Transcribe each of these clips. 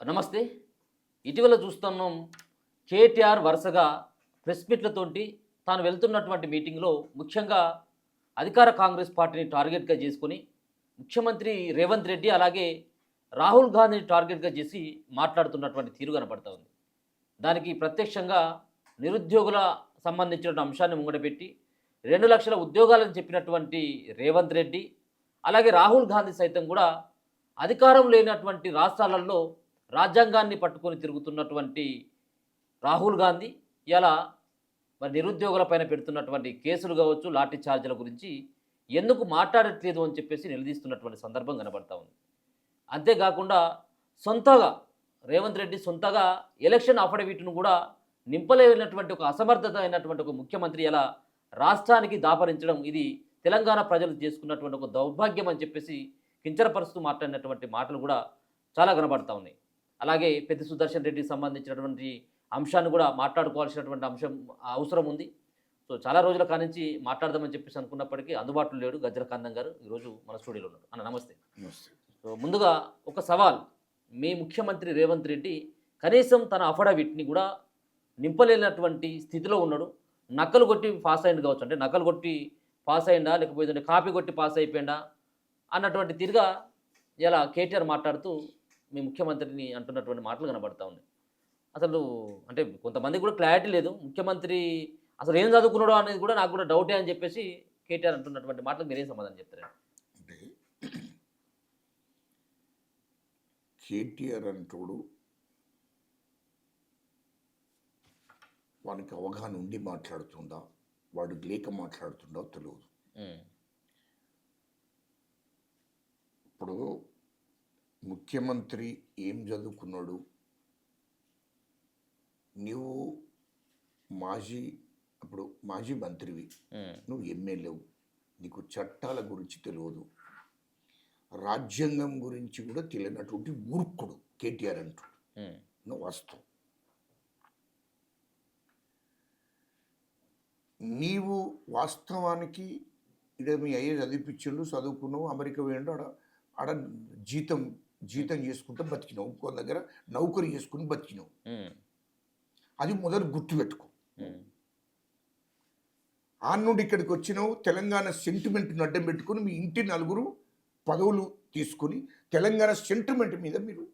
నమస్తే. ఇటీవల చూస్తున్నాం కేటీఆర్ వరుసగా ప్రెస్ మీట్లతోటి తాను వెళ్తున్నటువంటి మీటింగ్లో ముఖ్యంగా అధికార కాంగ్రెస్ పార్టీని టార్గెట్గా చేసుకొని ముఖ్యమంత్రి రేవంత్ రెడ్డి అలాగే రాహుల్ గాంధీని టార్గెట్గా చేసి మాట్లాడుతున్నటువంటి తీరు కనపడతా ఉంది. దానికి ప్రత్యక్షంగా నిరుద్యోగుల సంబంధించిన అంశాన్ని ముంగడపెట్టి 2 లక్షల ఉద్యోగాలను చెప్పినటువంటి రేవంత్ రెడ్డి అలాగే రాహుల్ గాంధీ సైతం కూడా అధికారం లేనటువంటి రాష్ట్రాలలో రాజ్యాంగాన్ని పట్టుకొని తిరుగుతున్నటువంటి రాహుల్ గాంధీ ఇలా మరి నిరుద్యోగులపైన పెడుతున్నటువంటి కేసులు కావచ్చు, లాఠీ చార్జీల గురించి ఎందుకు మాట్లాడట్లేదు అని చెప్పేసి నిలదీస్తున్నటువంటి సందర్భం కనబడతా ఉంది. అంతేకాకుండా సొంతగా రేవంత్ రెడ్డి సొంతగా ఎలక్షన్ అఫిడవిట్ను కూడా నింపలేనటువంటి ఒక అసమర్థత అయినటువంటి ఒక ముఖ్యమంత్రి ఇలా రాష్ట్రానికి దాపరించడం ఇది తెలంగాణ ప్రజలు చేసుకున్నటువంటి ఒక దౌర్భాగ్యం అని చెప్పేసి కించరపరుస్తూ మాట్లాడినటువంటి మాటలు కూడా చాలా కనబడతా ఉన్నాయి. అలాగే పెద్ద సుదర్శన్ రెడ్డికి సంబంధించినటువంటి అంశాన్ని కూడా మాట్లాడుకోవాల్సినటువంటి అవసరం ఉంది. సో చాలా రోజుల కానించి మాట్లాడదామని చెప్పేసి అనుకున్నప్పటికీ అందుబాటులో లేడు గజ్జల కాంతం గారు. ఈరోజు మన స్టూడియోలో ఉన్నారు. అన్న నమస్తే. సో ముందుగా ఒక సవాల్, మీ ముఖ్యమంత్రి రేవంత్ రెడ్డి కనీసం తన అఫిడవిట్ని కూడా నింపలేనటువంటి స్థితిలో ఉన్నాడు. నకలు కొట్టి పాస్ అయింది కావచ్చు, అంటే నకలు కొట్టి పాస్ అయిందా లేకపోతే కాపీ కొట్టి పాస్ అయిపోయిందా అన్నటువంటి తీరుగా ఇలా కేటీఆర్ మాట్లాడుతూ మీ ముఖ్యమంత్రిని అంటున్నటువంటి మాటలు కనబడతా ఉన్నాయి. అసలు అంటే కొంతమందికి కూడా క్లారిటీ లేదు, ముఖ్యమంత్రి అసలు ఏం చదువుకున్నాడో అనేది కూడా నాకు కూడా డౌటే అని చెప్పేసి కేటీఆర్ అంటున్నటువంటి మాటలకు మీరేం సమాధానం చెప్తారు? అంటే కేటీఆర్ అంటోడు వానికి అవగాహన ఉండి మాట్లాడుతుండా, వాడు లేక మాట్లాడుతుండో తెలియదు. ఇప్పుడు ముఖ్యమంత్రి ఏం చదువుకున్నాడు? నువ్వు మాజీ మంత్రివి, నువ్వు ఎమ్మెల్యేవు, నీకు చట్టాల గురించి తెలియదు, రాజ్యాంగం గురించి కూడా తెలియనటువంటి మూర్ఖుడు కేటీఆర్ అంటాడు. నువ్వు వాస్తవం. నీవు వాస్తవానికి ఇదే మీ అయ్యే చదివిపించిండు, చదువుకున్నావు, అమెరికా పోయిండు, ఆడ జీతం చేసుకుంటూ బతికినావు, ఇంకో దగ్గర నౌకరీ చేసుకుని బతికినావు. అది మొదలు గుర్తుపెట్టుకో. ఆ నుండి ఇక్కడికి వచ్చినావు, తెలంగాణ సెంటిమెంట్ని అడ్డం పెట్టుకుని మీ ఇంటి నలుగురు పదవులు తీసుకుని తెలంగాణ సెంటిమెంట్ మీద మీరు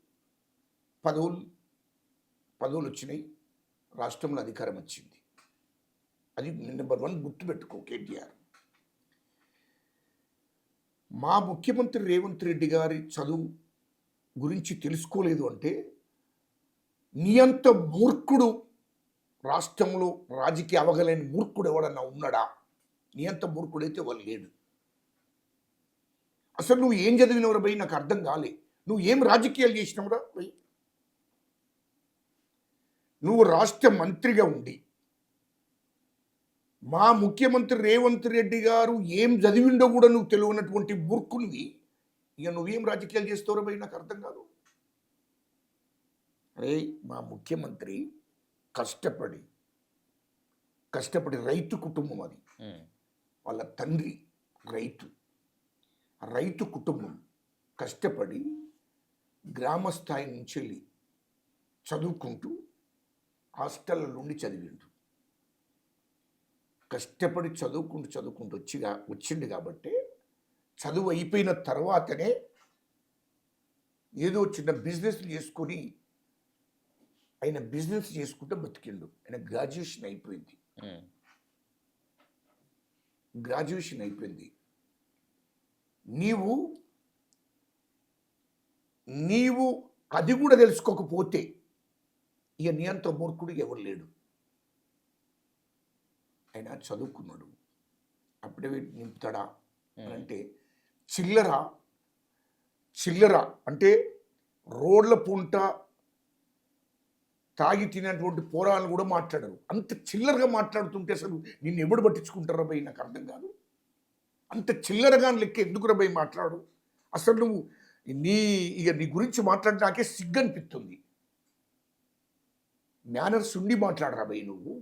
పదవులు వచ్చినాయి, రాష్ట్రంలో అధికారం వచ్చింది. అది నెంబర్ 1 గుర్తుపెట్టుకో కేటీఆర్. మా ముఖ్యమంత్రి రేవంత్ రెడ్డి గారి చదువు గురించి తెలుసుకోలేదు అంటే నీ అంత మూర్ఖుడు రాష్ట్రంలో రాజకీయ అవగలేని మూర్ఖుడు ఎవడన్నా ఉన్నాడా? నీ అంత మూర్ఖుడైతే వాళ్ళు లేడు. అసలు నువ్వు ఏం చదివినవరా భయ్? నాకు అర్థం కాలే. నువ్వు ఏం రాజకీయాలు చేసినవరా భయ్? నువ్వు రాష్ట్ర మంత్రిగా ఉండి మా ముఖ్యమంత్రి రేవంత్ రెడ్డి గారు ఏం చదివిండో కూడా నువ్వు తెలియనటువంటి మూర్ఖునివి. ఇక నువ్వేం రాజకీయాలు చేస్తావురా భయ్? నాకు అర్థం కాదు. అరే, మా ముఖ్యమంత్రి కష్టపడి రైతు కుటుంబం, అది వాళ్ళ తండ్రి రైతు కుటుంబం కష్టపడి గ్రామ స్థాయి నుంచి వెళ్ళి చదువుకుంటూ హాస్టళ్ళ నుండి చదివిండు. కష్టపడి చదువుకుంటూ వచ్చిండు కాబట్టి చదువు అయిపోయిన తర్వాతనే ఏదో చిన్న బిజినెస్ చేసుకొని ఆయన బిజినెస్ చేసుకుంటూ బతికిండు. ఆయన గ్రాడ్యుయేషన్ అయిపోయింది. నీవు అది కూడా తెలుసుకోకపోతే ఇక నీ అంత మూర్ఖుడు ఎవరు లేడు. ఆయన చదువుకున్నాడు, అఫిడవిట్ నింపుతాడా అంటే చిల్లర అంటే రోడ్ల పుంట తాగి తినేటువంటి పోరాలను కూడా మాట్లాడరు. అంత చిల్లరగా మాట్లాడుతుంటే అసలు నిన్ను ఎవడు పట్టించుకుంటారా భయ్? నాకు అర్థం కాదు. అంత చిల్లరగా లెక్క ఎందుకు రా భయ్ మాట్లాడు? అసలు నువ్వు నీ గురించి మాట్లాడడానికే సిగ్గు అనిపిస్తుంది. మేనర్స్ ఉండి మాట్లాడరా భయ్ నువ్వు.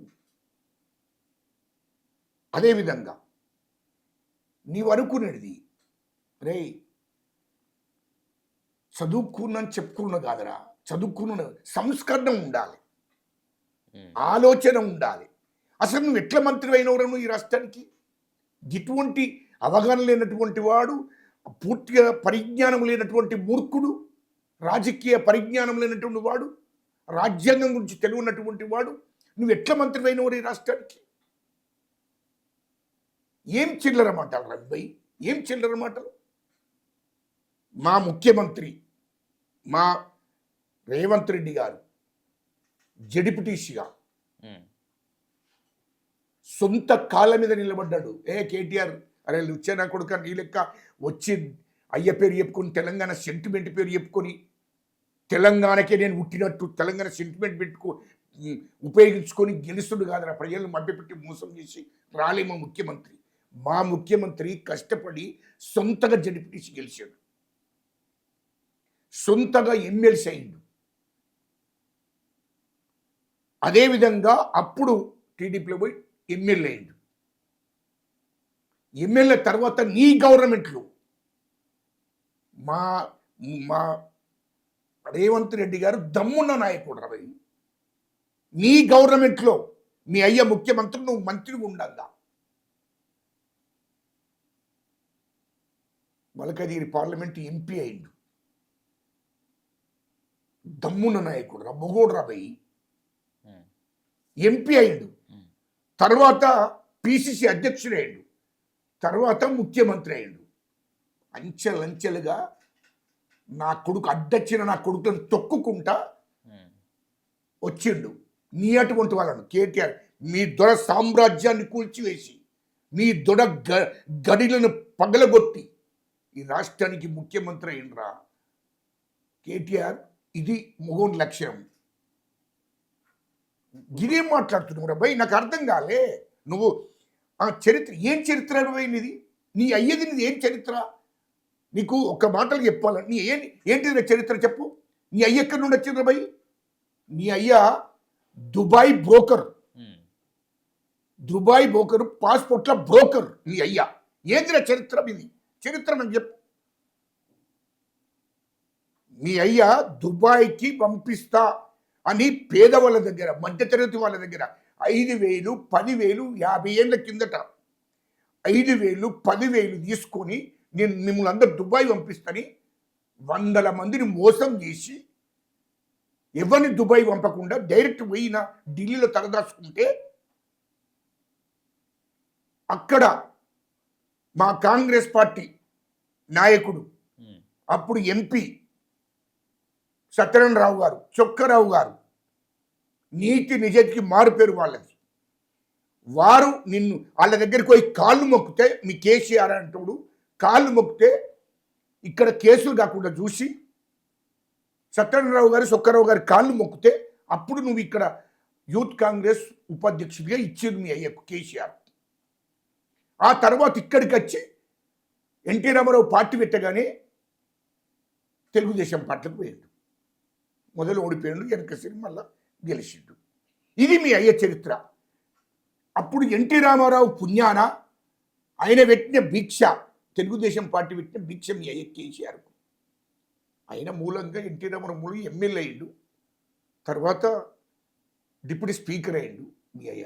అదేవిధంగా నీవు అనుకునేది రే చదువుకున్నాను చెప్పుకున్నా కాదరా, చదువుకున్న సంస్కరణ ఉండాలి, ఉమ్, ఆలోచన ఉండాలి. అసలు నువ్వు ఎట్లా మంత్రి అయినవరా నువ్వు ఈ రాష్ట్రానికి? ఇటువంటి అవగాహన లేనటువంటి వాడు, పూర్తిగా పరిజ్ఞానం లేనటువంటి మూర్ఖుడు, రాజకీయ పరిజ్ఞానం లేనటువంటి వాడు, రాజ్యాంగం గురించి తెలియనటువంటి వాడు నువ్వు ఎట్లా మంత్రి అయినవారు ఈ రాష్ట్రానికి? ఏం చిల్లర మాటలు రవి, ఏం చిల్లర మాటలు? మా ముఖ్యమంత్రి మా రేవంత్ రెడ్డి గారు జడిపిటీసీగా ఉమ్, సొంత కాళ్ళ మీద నిలబడ్డాడు. కేటీఆర్, అరే లుచ్చే నా కొడుక, నీ లెక్క వచ్చి అయ్య పేరు చెప్పుకొని, తెలంగాణ సెంటిమెంట్ పేరు చెప్పుకొని, తెలంగాణకే నేను పుట్టినట్టు తెలంగాణ సెంటిమెంట్ ఉపయోగించుకొని గెలుస్తుడు కాదు. నా ప్రజలను మభ్యపెట్టి మోసం చేసి రాలే మా ముఖ్యమంత్రి. మా ముఖ్యమంత్రి కష్టపడి సొంతగా జడిపిటీసీ గెలిచాడు, సొంతగా ఎమ్మెల్సీ అయిండు. అదేవిధంగా అప్పుడు టీడీపీలో పోయి ఎమ్మెల్యే అయిండు. ఎమ్మెల్యే తర్వాత నీ గవర్నమెంట్లో మా మా రేవంత్ రెడ్డి గారు దమ్మున్న నాయకుడు రవి. నీ గవర్నమెంట్లో మీ అయ్య ముఖ్యమంత్రి, నువ్వు మంత్రిగా ఉండద్దా? మలకదీరి పార్లమెంట్ ఎంపీ అయిండు. దమ్మున్న నాయకుడు రా, మొగోడు రాబోయి ఉమ్, ఎంపీ అయిండు. తర్వాత పిసిసి అధ్యక్షుడు అయిండు, తర్వాత ముఖ్యమంత్రి అయిండు. అంచెలంచెలుగా నా కొడుకు అడ్డొచ్చిన నా కొడుకులను తొక్కుకుంటా ఉమ్, వచ్చిండు. నీ అటువంటి వాళ్ళను కేటీఆర్ మీ దొర సామ్రాజ్యాన్ని కూల్చివేసి, మీ దొడ గడిలను పగలగొట్టి ఈ రాష్ట్రానికి ముఖ్యమంత్రి అయిండ్రా కేటీఆర్. ఇది మొగోని లక్ష్యం. గిరేం మాట్లాడుతున్నావు భయ్, నాకు అర్థం కాలే. నువ్వు ఆ చరిత్ర ఏం చరిత్ర ఇది? నీ అయ్యది నీది ఏం చరిత్ర? నీకు ఒక మాటలు చెప్పాల, నీ ఏంటిది చరిత్ర చెప్పు. నీ అయ్య ఎక్కడి నుండి వచ్చిండ్రా భయ్? నీ అయ్య దుబాయ్ బ్రోకర్, ఉమ్, దుబాయ్ బ్రోకర్, పాస్పోర్ట్ల బ్రోకర్ నీ అయ్య. ఏంటిరా చరిత్ర ఇది? చరిత్ర నాకు చెప్పు. మీ అయ్య దుబాయ్కి పంపిస్తా అని పేదవాళ్ళ దగ్గర, మధ్యతరగతి వాళ్ళ దగ్గర 5,000, 10,000, 50 ఏళ్ళ కిందట 5,000, 10,000 తీసుకొని నేను మిమ్మల్ని అందరు దుబాయ్ పంపిస్తాని 100 మందిని మోసం చేసి ఎవరిని దుబాయ్ పంపకుండా డైరెక్ట్ పోయిన ఢిల్లీలో తలదాచుకుంటే అక్కడ మా కాంగ్రెస్ పార్టీ నాయకుడు, ఉమ్, అప్పుడు ఎంపీ సత్యనారాయణ రావు గారు, చొక్కరావు గారు, నీతి నిజానికి మారుపేరు వాళ్ళది. వారు నిన్ను వాళ్ళ దగ్గరికి పోయి కాళ్ళు మొక్కితే, మీ కేసీఆర్ అంటాడు కాళ్ళు మొక్కితే ఇక్కడ కేసులు కాకుండా చూసి సత్యనారాయణరావు గారు, చొక్కరావు గారి కాళ్ళు మొక్కితే అప్పుడు నువ్వు ఇక్కడ యూత్ కాంగ్రెస్ ఉపాధ్యక్షుడిగా ఇచ్చింది మీ అయ్యకు కేసీఆర్. ఆ తర్వాత ఇక్కడికి వచ్చి ఎన్టీ రామారావు పార్టీ పెట్టగానే తెలుగుదేశం పార్టీకి పోయాడు. మొదలు ఓడిపోయాడు, వెనక సినిమాల్లో గెలిచిండు. ఇది మీ అయ్య చరిత్ర. అప్పుడు ఎన్టీ రామారావు పుణ్యాన ఆయన పెట్టిన భిక్ష, తెలుగుదేశం పార్టీ పెట్టిన భిక్ష మీ అయ్య కేసీఆర్. ఆయన మూలంగా ఎన్టీ రామారావు మూలంగా ఎమ్మెల్యే అయ్యిండు, తర్వాత డిప్యూటీ స్పీకర్ అయ్యిండు మీ అయ్య.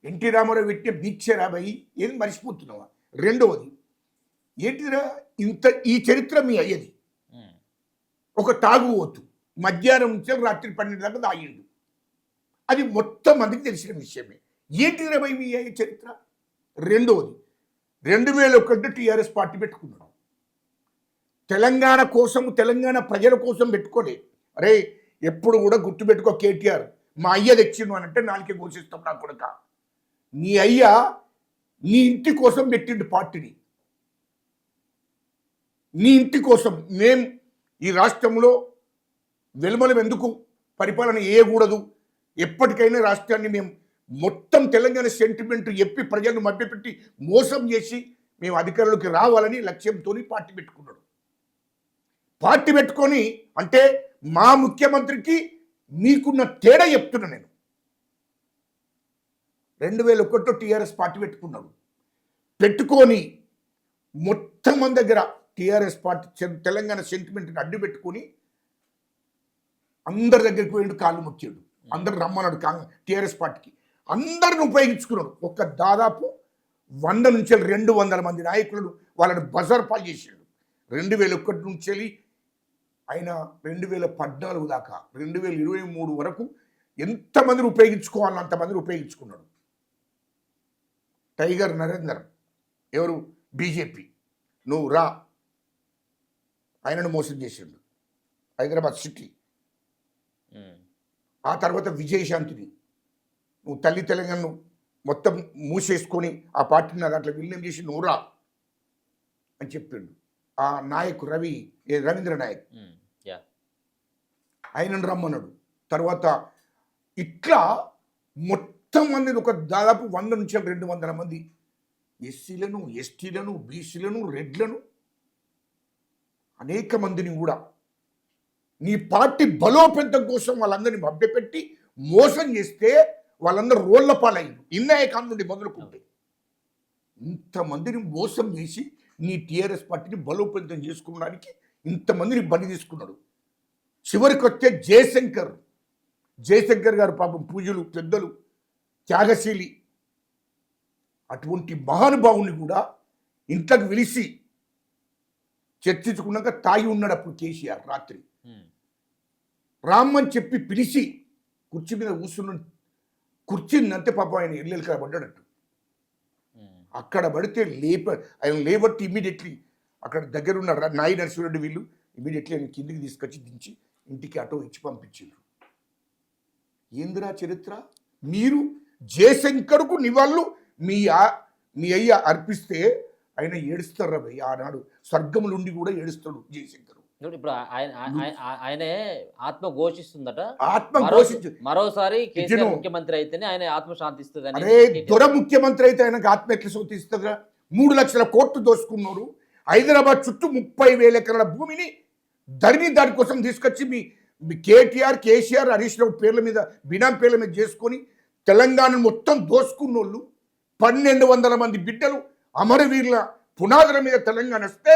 ఎన్టీ రామారావు పెట్టిన భిక్ష రాబోయి ఏది మర్చిపోతున్నావా? రెండవది ఏంటిరా ఈ చరిత్ర మీ అయ్యది. ఉమ్, ఒక తాగుబోతు మధ్యాహ్నం నుంచి రాత్రి 12 దాకా తాగిండు. అది మొత్తం మందికి తెలిసిన విషయమే. ఏంటి రమై మీ అయ్యే చరిత్ర? రెండవది 2001 టీఆర్ఎస్ పార్టీ పెట్టుకున్నాడు. తెలంగాణ కోసం, తెలంగాణ ప్రజల కోసం పెట్టుకోలే. అరే ఎప్పుడు కూడా గుర్తుపెట్టుకో కేటీఆర్, మా అయ్య తెచ్చిండు అని అంటే నాలుకే ఘోషిస్తాం నా కొడుక. నీ అయ్య నీ ఇంటి కోసం పెట్టిండు పార్టీని. నీ ఇంటి కోసం. మేం ఈ రాష్ట్రంలో వెలుమలం ఎందుకు పరిపాలన చేయకూడదు, ఎప్పటికైనా రాష్ట్రాన్ని మేము మొత్తం తెలంగాణ సెంటిమెంట్ చెప్పి ప్రజలను మభ్యపెట్టి మోసం చేసి మేము అధికారంలోకి రావాలని లక్ష్యంతో పార్టీ పెట్టుకున్నాడు. పార్టీ పెట్టుకొని అంటే మా ముఖ్యమంత్రికి మీకున్న తేడా చెప్తున్నా నేను. 2001 టీఆర్ఎస్ పార్టీ పెట్టుకున్నాడు. పెట్టుకొని మొత్తం మన దగ్గర టీఆర్ఎస్ పార్టీ తెలంగాణ సెంటిమెంట్ని అడ్డు పెట్టుకొని అందరి దగ్గరికి పోయిండు, కాళ్ళు మొక్కాడు, అందరు రమ్మన్నాడు టీఆర్ఎస్ పార్టీకి, అందరిని ఉపయోగించుకున్నాడు. ఒక దాదాపు 100 నుంచి 200 మంది నాయకులను వాళ్ళని బజార్ పాలు చేసాడు. 2001 నుంచి ఆయన 2014 దాకా 2023 వరకు ఎంతమందిని ఉపయోగించుకోవాలని అంతమందిని ఉపయోగించుకున్నాడు. టైగర్ నరేందర్ ఎవరు, బీజేపీ, నువ్వు రా, ఆయనను మోసం చేసిండు హైదరాబాద్ సిటీ. ఆ తర్వాత విజయశాంతిని నువ్వు తల్లి తెలంగాణను మొత్తం మూసేసుకొని ఆ పార్టీని దాంట్లో విలీనం చేసి నువ్వు రా అని చెప్పిండు. ఆ నాయకు రవీంద్ర నాయక్ ఆయనను రమ్మన్నాడు. తర్వాత ఇట్లా మొత్తం మంది ఒక దాదాపు 100 నుంచి 200 మంది ఎస్సీలను, ఎస్టీలను, బీసీలను, రెడ్లను అనేక మందిని కూడా నీ పార్టీ బలోపేతం కోసం వాళ్ళందరినీ మభ్యపెట్టి మోసం చేస్తే వాళ్ళందరూ రోళ్ల పాలయ్యారు. ఇన్నాయ కాదు నుండి మొదలుకుంటే ఇంతమందిని మోసం చేసి నీ టీఆర్ఎస్ పార్టీని బలోపేతం చేసుకోవడానికి ఇంతమందిని బలి తీసుకున్నాడు. చివరికి వస్తే జయశంకర్ గారు పాపం పూజలు పెద్దలు, త్యాగశీలి, అటువంటి మహానుభావుని కూడా ఇంట్లోకి పిలిచి చర్చించుకున్నాక తాగి ఉన్నాడు అప్పుడు కేసీఆర్. రాత్రి రామ్మని చెప్పి పిలిచి కుర్చీ మీద కూర్చున్న కుర్చీని అంతే పాపం ఆయన ఎల్లెలక పడ్డాడట్టు. అక్కడ పడితే ఆయన లేబట్టి ఇమీడియట్లీ అక్కడ దగ్గరున్న నాయి నరసింహరెడ్డి వీళ్ళు ఇమీడియట్లీ ఆయన కిందికి తీసుకొచ్చి దించి ఇంటికి ఆటో ఇచ్చి పంపించారు. ఏందిరా చరిత్ర? మీరు జయశంకర్కు నివాళులు మీ అయ్య అర్పిస్తే ఆయన ఏడుస్తారు భయ్. ఆనాడు స్వర్గములుండి కూడా ఏడుస్తాడు జయశంకర్. ఇప్పుడు ఆయనే ఆత్మ ఘోషిస్తుందట, ఆత్మ ఘోషించు మరోసారి కేసీఆర్ ముఖ్యమంత్రి అయితేనే ఆయన ఆత్మ శాంతిస్తుంది. అరే దొర ముఖ్యమంత్రి అయితే ఆయనకు ఆత్మ ఎట్లా శాంతిస్తుందిరా? 3 లక్షల కోట్లు దోసుకున్నారు. హైదరాబాద్ చుట్టూ 30,000 ఎకరాల భూమిని దానికోసం తీసుకొచ్చి మీ కేటీఆర్, కేసీఆర్, హరీష్ రావు పేర్ల మీద, బినాం పేర్ల మీద చేసుకొని తెలంగాణ మొత్తం దోసుకున్నోళ్ళు 1200 మంది బిడ్డలు అమరవీరుల పునాదుల మీద తెలంగాణ వస్తే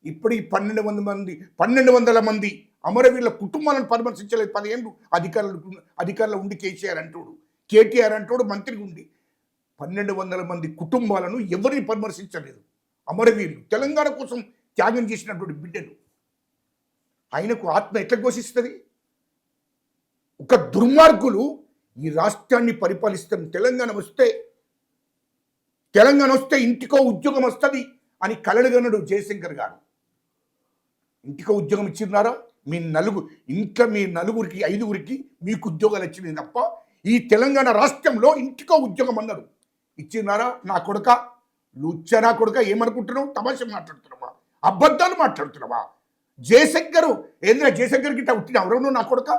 ఇప్పుడు ఈ 1200 మంది అమరవీరుల కుటుంబాలను పరామర్శించలేదు. 10 ఏళ్ళు అధికారులు ఉండి కేటీఆర్ అంటాడు మంత్రిగా ఉండి 1200 మంది కుటుంబాలను ఎవరిని పరామర్శించలేదు. అమరవీరులు తెలంగాణ కోసం త్యాగం చేసినటువంటి బిడ్డలు. ఆయనకు ఆత్మ ఎట్లా ఘోషిస్తుంది? ఒక దుర్మార్గులు ఈ రాష్ట్రాన్ని పరిపాలిస్తారు. తెలంగాణ వస్తే ఇంటికో ఉద్యోగం వస్తుంది అని కలలుగన్నాడు జయశంకర్ గారు. ఇంటికో ఉద్యోగం ఇచ్చినారా? మీ నలుగురికి 5గురికి మీకు ఉద్యోగాలు వచ్చినాయి తప్ప ఈ తెలంగాణ రాష్ట్రంలో ఇంటికో ఉద్యోగం అన్నారు. ఇచ్చినారా? నా కొడుక, లుచ్చనా కొడుక, ఏమనుకుంటున్నావు? తమాషా మాట్లాడుతున్నావా? అబద్ధాలు మాట్లాడుతున్నావా? జయశంకర్ గిట్ట ఉట్టిన ఎవరన్నా నా కొడుక?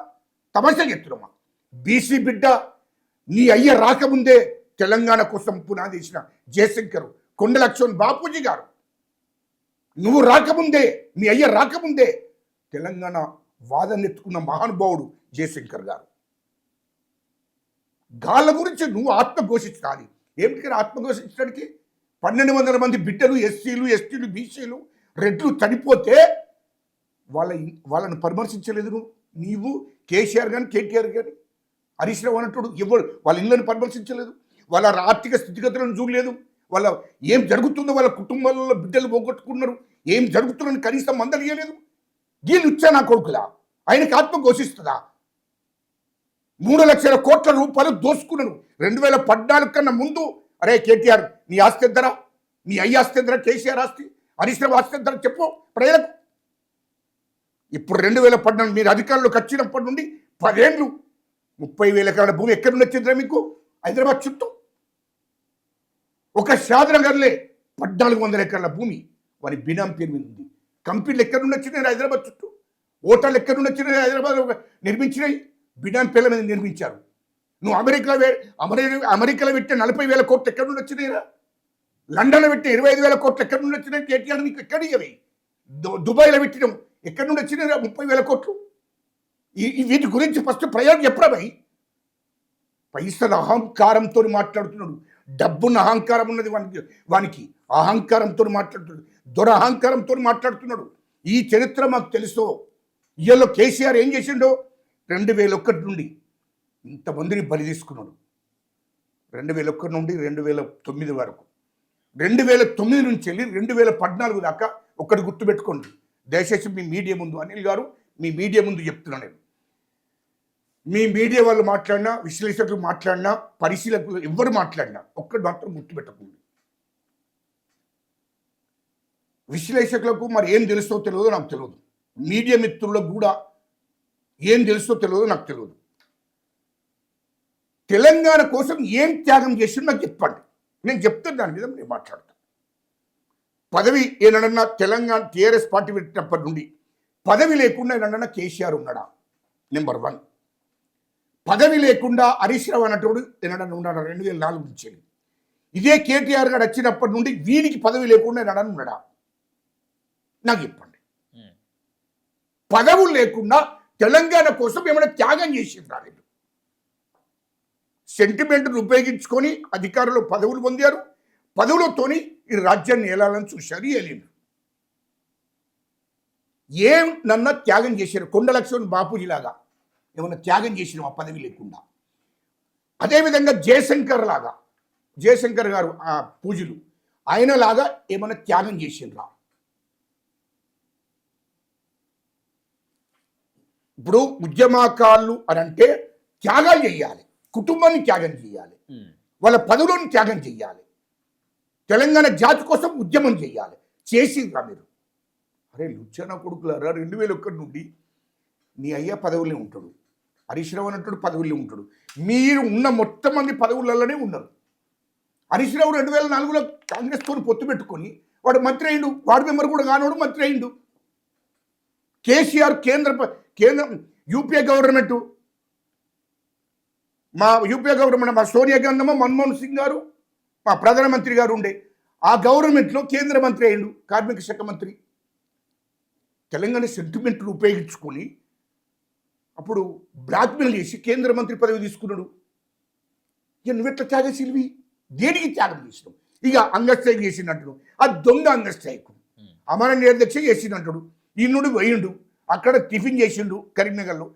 తమాషా చెప్తున్నావా? బీసీ బిడ్డ నీ అయ్య రాకముందే తెలంగాణ కోసం పునాది వేసిన జయశంకర్, కొండ లక్ష్మణ్ బాపూజీ గారు, నువ్వు రాకముందే, మీ అయ్య రాకముందే తెలంగాణ వాదనెత్తుకున్న మహానుభావుడు జయశంకర్ గారు. గాళ్ళ గురించి నువ్వు ఆత్మ ఘోషించాలి. ఏమిటి ఆత్మ ఘోషించడానికి? 1200 మంది బిడ్డలు, ఎస్సీలు, ఎస్టీలు, బీసీలు, రెడ్లు చనిపోతే వాళ్ళని పరామర్శించలేదు నీవు, కేసీఆర్ కానీ, కేటీఆర్ కానీ, హరీష్ రావు అన్నట్టు ఎవరు వాళ్ళ ఇళ్ళని పరామర్శించలేదు. వాళ్ళ ఆర్థిక స్థితిగతులను చూడలేదు. వాళ్ళ ఏం జరుగుతుందో, వాళ్ళ కుటుంబాలలో బిడ్డలు పోగొట్టుకున్నారు, ఏం జరుగుతుందని కనీసం మందలియలేదు. వీళ్ళు ఇచ్చా నా కొడుకులా? ఆయనకి ఆత్మ ఘోషిస్తుందా? 3 లక్షల కోట్ల రూపాయలు దోసుకున్నాను 2014 కన్నా ముందు. అరే కేటీఆర్, నీ ఆస్తి ఎంతరా? నీ అయ్య ఆస్తి ఎంతరా? కేసీఆర్ ఆస్తి, హరీష్ రావు ఆస్తి ఎంతరా చెప్పు ప్రజలకు. ఇప్పుడు 2014 మీరు అధికారంలోకి వచ్చినప్పటి నుండి 10 ఏళ్ళు 30,000 ఎకరాల భూమి ఎక్కడి నుండి వచ్చిందిరా మీకు? హైదరాబాద్ చుట్టూ ఒక షాద్నగర్లే 1400 ఎకరాల భూమి వారి బినాం పేరు మీద ఉంది. కంపెనీలు ఎక్కడి నుండి వచ్చినాయి? హైదరాబాద్ చుట్టూ. హోటళ్ళు ఎక్కడి నుండి వచ్చినాయి? హైదరాబాద్ నిర్మించినాయి, బినాం పేర్ల మీద నిర్మించారు. నువ్వు అమెరికాలో పెట్టే 40,000 కోట్లు ఎక్కడి నుండి వచ్చినాయిరా? లండన్లో పెట్టే 25,000 కోట్లు ఎక్కడి నుండి వచ్చినాయి? కేటీఆర్ నీకు ఎక్కడి అవి? దుబాయ్లో పెట్టినాం, ఎక్కడి నుండి వచ్చినాయిరా 30,000 కోట్లు? వీటి గురించి ఫస్ట్ ప్రయోజనం చెప్పరా భయ్? పైసల అహంకారంతో మాట్లాడుతున్నాడు. డబ్బున్న అహంకారం ఉన్నది వానికి అహంకారంతో మాట్లాడుతున్నాడు. అహంకారంతో మాట్లాడుతున్నాడు. ఈ చరిత్ర మాకు తెలుసు. ఇయ్యలో కేసీఆర్ ఏం చేసిండో 2001 నుండి ఇంతమందిని బలి తీసుకున్నాడు. 2001 నుండి 2009 వరకు, 2009 నుంచి వెళ్ళి 2014 దాకా ఒక్కటి గుర్తుపెట్టుకోండి. దయచేసి మీ మీడియా ముందు, అనిల్ గారు మీ మీడియా ముందు చెప్తున్నా నేను, మీ మీడియా వాళ్ళు మాట్లాడినా, విశ్లేషకులు మాట్లాడినా, పరిశీలకులు ఎవరు మాట్లాడినా ఒక్కటి మాత్రం గుర్తుపెట్టకండి. విశ్లేషకులకు మరి ఏం తెలుసో తెలియదో నాకు తెలియదు, మీడియా మిత్రులకు కూడా ఏం తెలుసో తెలియదో నాకు తెలియదు. తెలంగాణ కోసం ఏం త్యాగం చేసి నాకు చెప్పండి, నేను చెప్తాను, దాని మీద నేను మాట్లాడతాను. పదవి ఏనన్నా తెలంగాణ టీఆర్ఎస్ పార్టీ పెట్టినప్పటి నుండి పదవి లేకుండా ఏనన్నా కేసీఆర్ ఉన్నాడా? నెంబర్ 1. పదవి లేకుండా హరీష్ రావు అన్నటువంటి ఏనన్నా ఉన్నాడా? 2004 నుంచి. ఇదే కేటీఆర్ గారు వచ్చినప్పటి నుండి వీరికి పదవి లేకుండా ఏనన్నా ఉన్నాడా? నాకు చెప్పండి. పదవులు లేకుండా తెలంగాణ కోసం ఏమైనా త్యాగం చేసిండ్రా? వీళ్ళు సెంటిమెంట్ను ఉపయోగించుకొని అధికారులు పదవులు పొందారు, పదవులతోని ఈ రాజ్యాన్ని ఏలాలని చూశారు, ఏలిండ్రు. ఏం నన్న త్యాగం చేశారు? కొండ లక్ష్మణ్ బాపూజీలాగా ఏమన్నా త్యాగం చేసిన ఆ పదవి లేకుండా. అదేవిధంగా జయశంకర్ గారు ఆ పూజలు ఆయనలాగా ఏమన్నా త్యాగం చేసిండ్రా? ఇప్పుడు ఉద్యమకారులు అని అంటే త్యాగాలు చేయాలి, కుటుంబాన్ని త్యాగం చేయాలి, వాళ్ళ పదవులను త్యాగం చేయాలి, తెలంగాణ జాతి కోసం ఉద్యమం చేయాలి. చేసిండ్రా మీరు? అరే లుచ్చన కొడుకులారా, 2001 నుండి నీ అయ్యా పదవులే ఉంటాడు, హరీష్ రావు అన్నట్టు పదవులే ఉంటాడు. మీరు ఉన్న మొత్తం మంది పదవులలోనే ఉన్నారు. హరీష్ రావు 2004లో కాంగ్రెస్తో పొత్తు పెట్టుకొని వాడు మంత్రి అయిండు, వార్డు మెంబర్ కూడా కానోడు మంత్రి అయిండు. కేసీఆర్ కేంద్రం యూపీఏ గవర్నమెంట్, మా యూపీఏ గవర్నమెంట్, మా సోనియా గాంధీ, మన్మోహన్ సింగ్ గారు మా ప్రధానమంత్రి గారు ఉండే ఆ గవర్నమెంట్లో కేంద్ర మంత్రి అయ్యిండు, కార్మిక శాఖ మంత్రి. తెలంగాణ సెంటిమెంట్ను ఉపయోగించుకొని అప్పుడు బ్లాక్మెయిల్ చేసి కేంద్ర మంత్రి పదవి తీసుకున్నాడు. ఇక నువ్వెట్లా త్యాగశీలివి? దేనికి త్యాగం చేసినావు? ఇక అంగస్ట్రైక్ చేసినట్టు ఆ దొంగ అంగస్ట్రైక్ అమర నిర్దీక్ష చేసినట్టు ఈ నుండి పోయిండు, అక్కడ టిఫిన్ చేసిండు కరీంనగర్లో,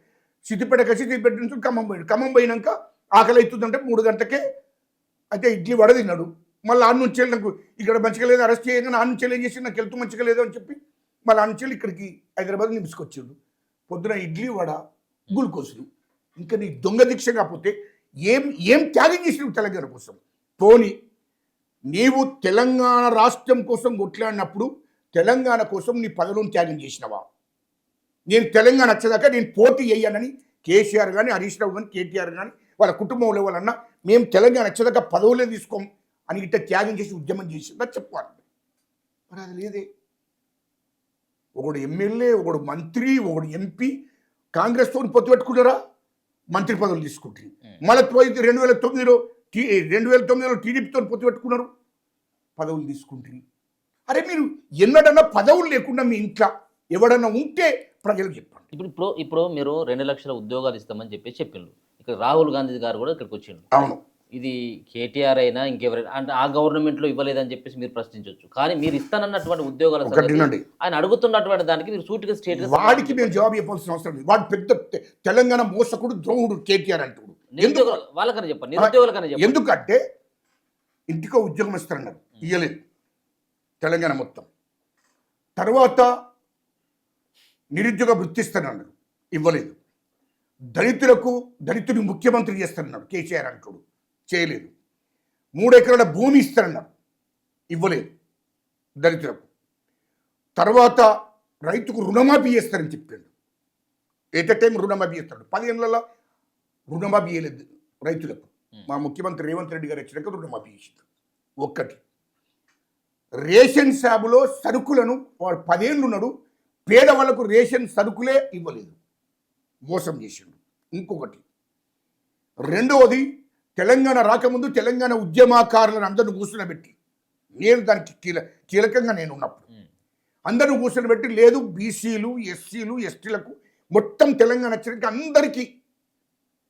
సిద్దిపేట కలిసి సిద్దిపేట నుంచి ఖమ్మం పోయినాక ఆకలి అవుతుందంటే 3 గంటలకే అయితే ఇడ్లీ వడ తిన్నాడు. మళ్ళీ ఆడ నుంచి వెళ్ళి నాకు ఇక్కడ మంచిగా లేదు, అరెస్ట్ చేయగానే ఆడ నుంచి ఏం చేసి నాకు వెళ్తూ మంచిగా లేదు అని చెప్పి మళ్ళీ ఆడ నుంచి ఇక్కడికి హైదరాబాద్ నిలుచుకొచ్చిండు. పొద్దున ఇడ్లీ వడ గ్లూకోజులు. ఇంకా నీ దొంగ దీక్ష కాకపోతే ఏం త్యాగం చేసినావు తెలంగాణ కోసం? పోనీ నీవు తెలంగాణ రాష్ట్రం కోసం కొట్లాడినప్పుడు తెలంగాణ కోసం నీ పదవులను త్యాగం చేసినవా? నేను తెలంగాణ వచ్చేదాకా నేను పోటీ చేయాలని కేసీఆర్ కానీ, హరీష్ రావు కానీ, కేటీఆర్ కానీ వాళ్ళ కుటుంబంలో వాళ్ళన్నా మేము తెలంగాణ వచ్చేదాకా పదవులే తీసుకోం అని ఇట్లా త్యాగం చేసి ఉద్యమం చేసిందా చెప్పాలి. మరి అది లేదే. ఒకడు ఎమ్మెల్యే, ఒకడు మంత్రి, ఒకడు ఎంపీ కాంగ్రెస్తో పొత్తు పెట్టుకుంటారా? మంత్రి పదవులు తీసుకుంటారు. మళ్ళీ 2009లో టీడీపీతో పొత్తు పెట్టుకున్నారు, పదవులు తీసుకుంటారు. అరే మీరు ఎన్నడన్నా పదవులు లేకుండా మీ ఇంట్లో ఎవడన్నా ఉంటే ప్రజలకు చెప్పండి. ఇప్పుడు మీరు 2 లక్షల ఉద్యోగాలు ఇస్తామని చెప్పిండ్రు. ఇక్కడ రాహుల్ గాంధీ గారు కూడా ఇక్కడికి వచ్చిండు. అవును, ఇది కేటీఆర్ అయినా ఇంకెవరైనా అంటే ఆ గవర్నమెంట్లో ఇవ్వలేదని చెప్పేసి మీరు ప్రశ్నించవచ్చు. కానీ మీరు ఇస్తానన్నటువంటి ఉద్యోగాల ఆయన అడుగుతున్నటువంటి దానికి మీరు సూటిగా స్టేట్ వాడికి మేము జవాబు చెప్పాల్సిన అవసరం లేదు. వాడు పెద్ద తెలంగాణ మోసకుడు, ద్రోహుడు కేటీఆర్ అంటాడు. వాళ్ళకన్నా చెప్పండి, నిరుద్యోగులకన్నా చెప్పండి. ఎందుకంటే ఇంటికో ఉద్యోగం ఇస్తారన్నారు, ఇయ్యలేదు తెలంగాణ మొత్తం. తర్వాత నిరుద్యోగ వృత్తి ఇస్తానన్నారు, ఇవ్వలేదు. దళితుడిని ముఖ్యమంత్రి చేస్తానన్నాడు కేసీఆర్ అంటాడు, చేయలేదు. 3 ఎకరాల భూమి ఇస్తానన్నారు, ఇవ్వలేదు దళితులకు. తర్వాత రైతుకు రుణమాఫీ చేస్తారని చెప్పాడు, ఎట్ ఎ టైం రుణమాఫీ చేస్తాడు. 10 ఏళ్ళలో రుణమాఫీ చేయలేదు రైతులకు. మా ముఖ్యమంత్రి రేవంత్ రెడ్డి గారు వచ్చినాక రుణమాఫీ చేసింది. ఒక్కటి రేషన్ షాపులో సరుకులను వాడు 10 ఏళ్ళు ఉన్నాడు, పేదవాళ్ళకు రేషన్ సరుకులే ఇవ్వలేదు, మోసం చేసిండు. ఇంకొకటి రెండవది, తెలంగాణ రాకముందు తెలంగాణ ఉద్యమకారులను అందరిని కూర్చునబెట్టి, నేను దానికి కీలకంగా నేను ఉన్నప్పుడు అందరిని కూర్చునబెట్టి, లేదు బీసీలు, ఎస్సీలు, ఎస్టీలకు మొత్తం తెలంగాణ వచ్చడానికి అందరికీ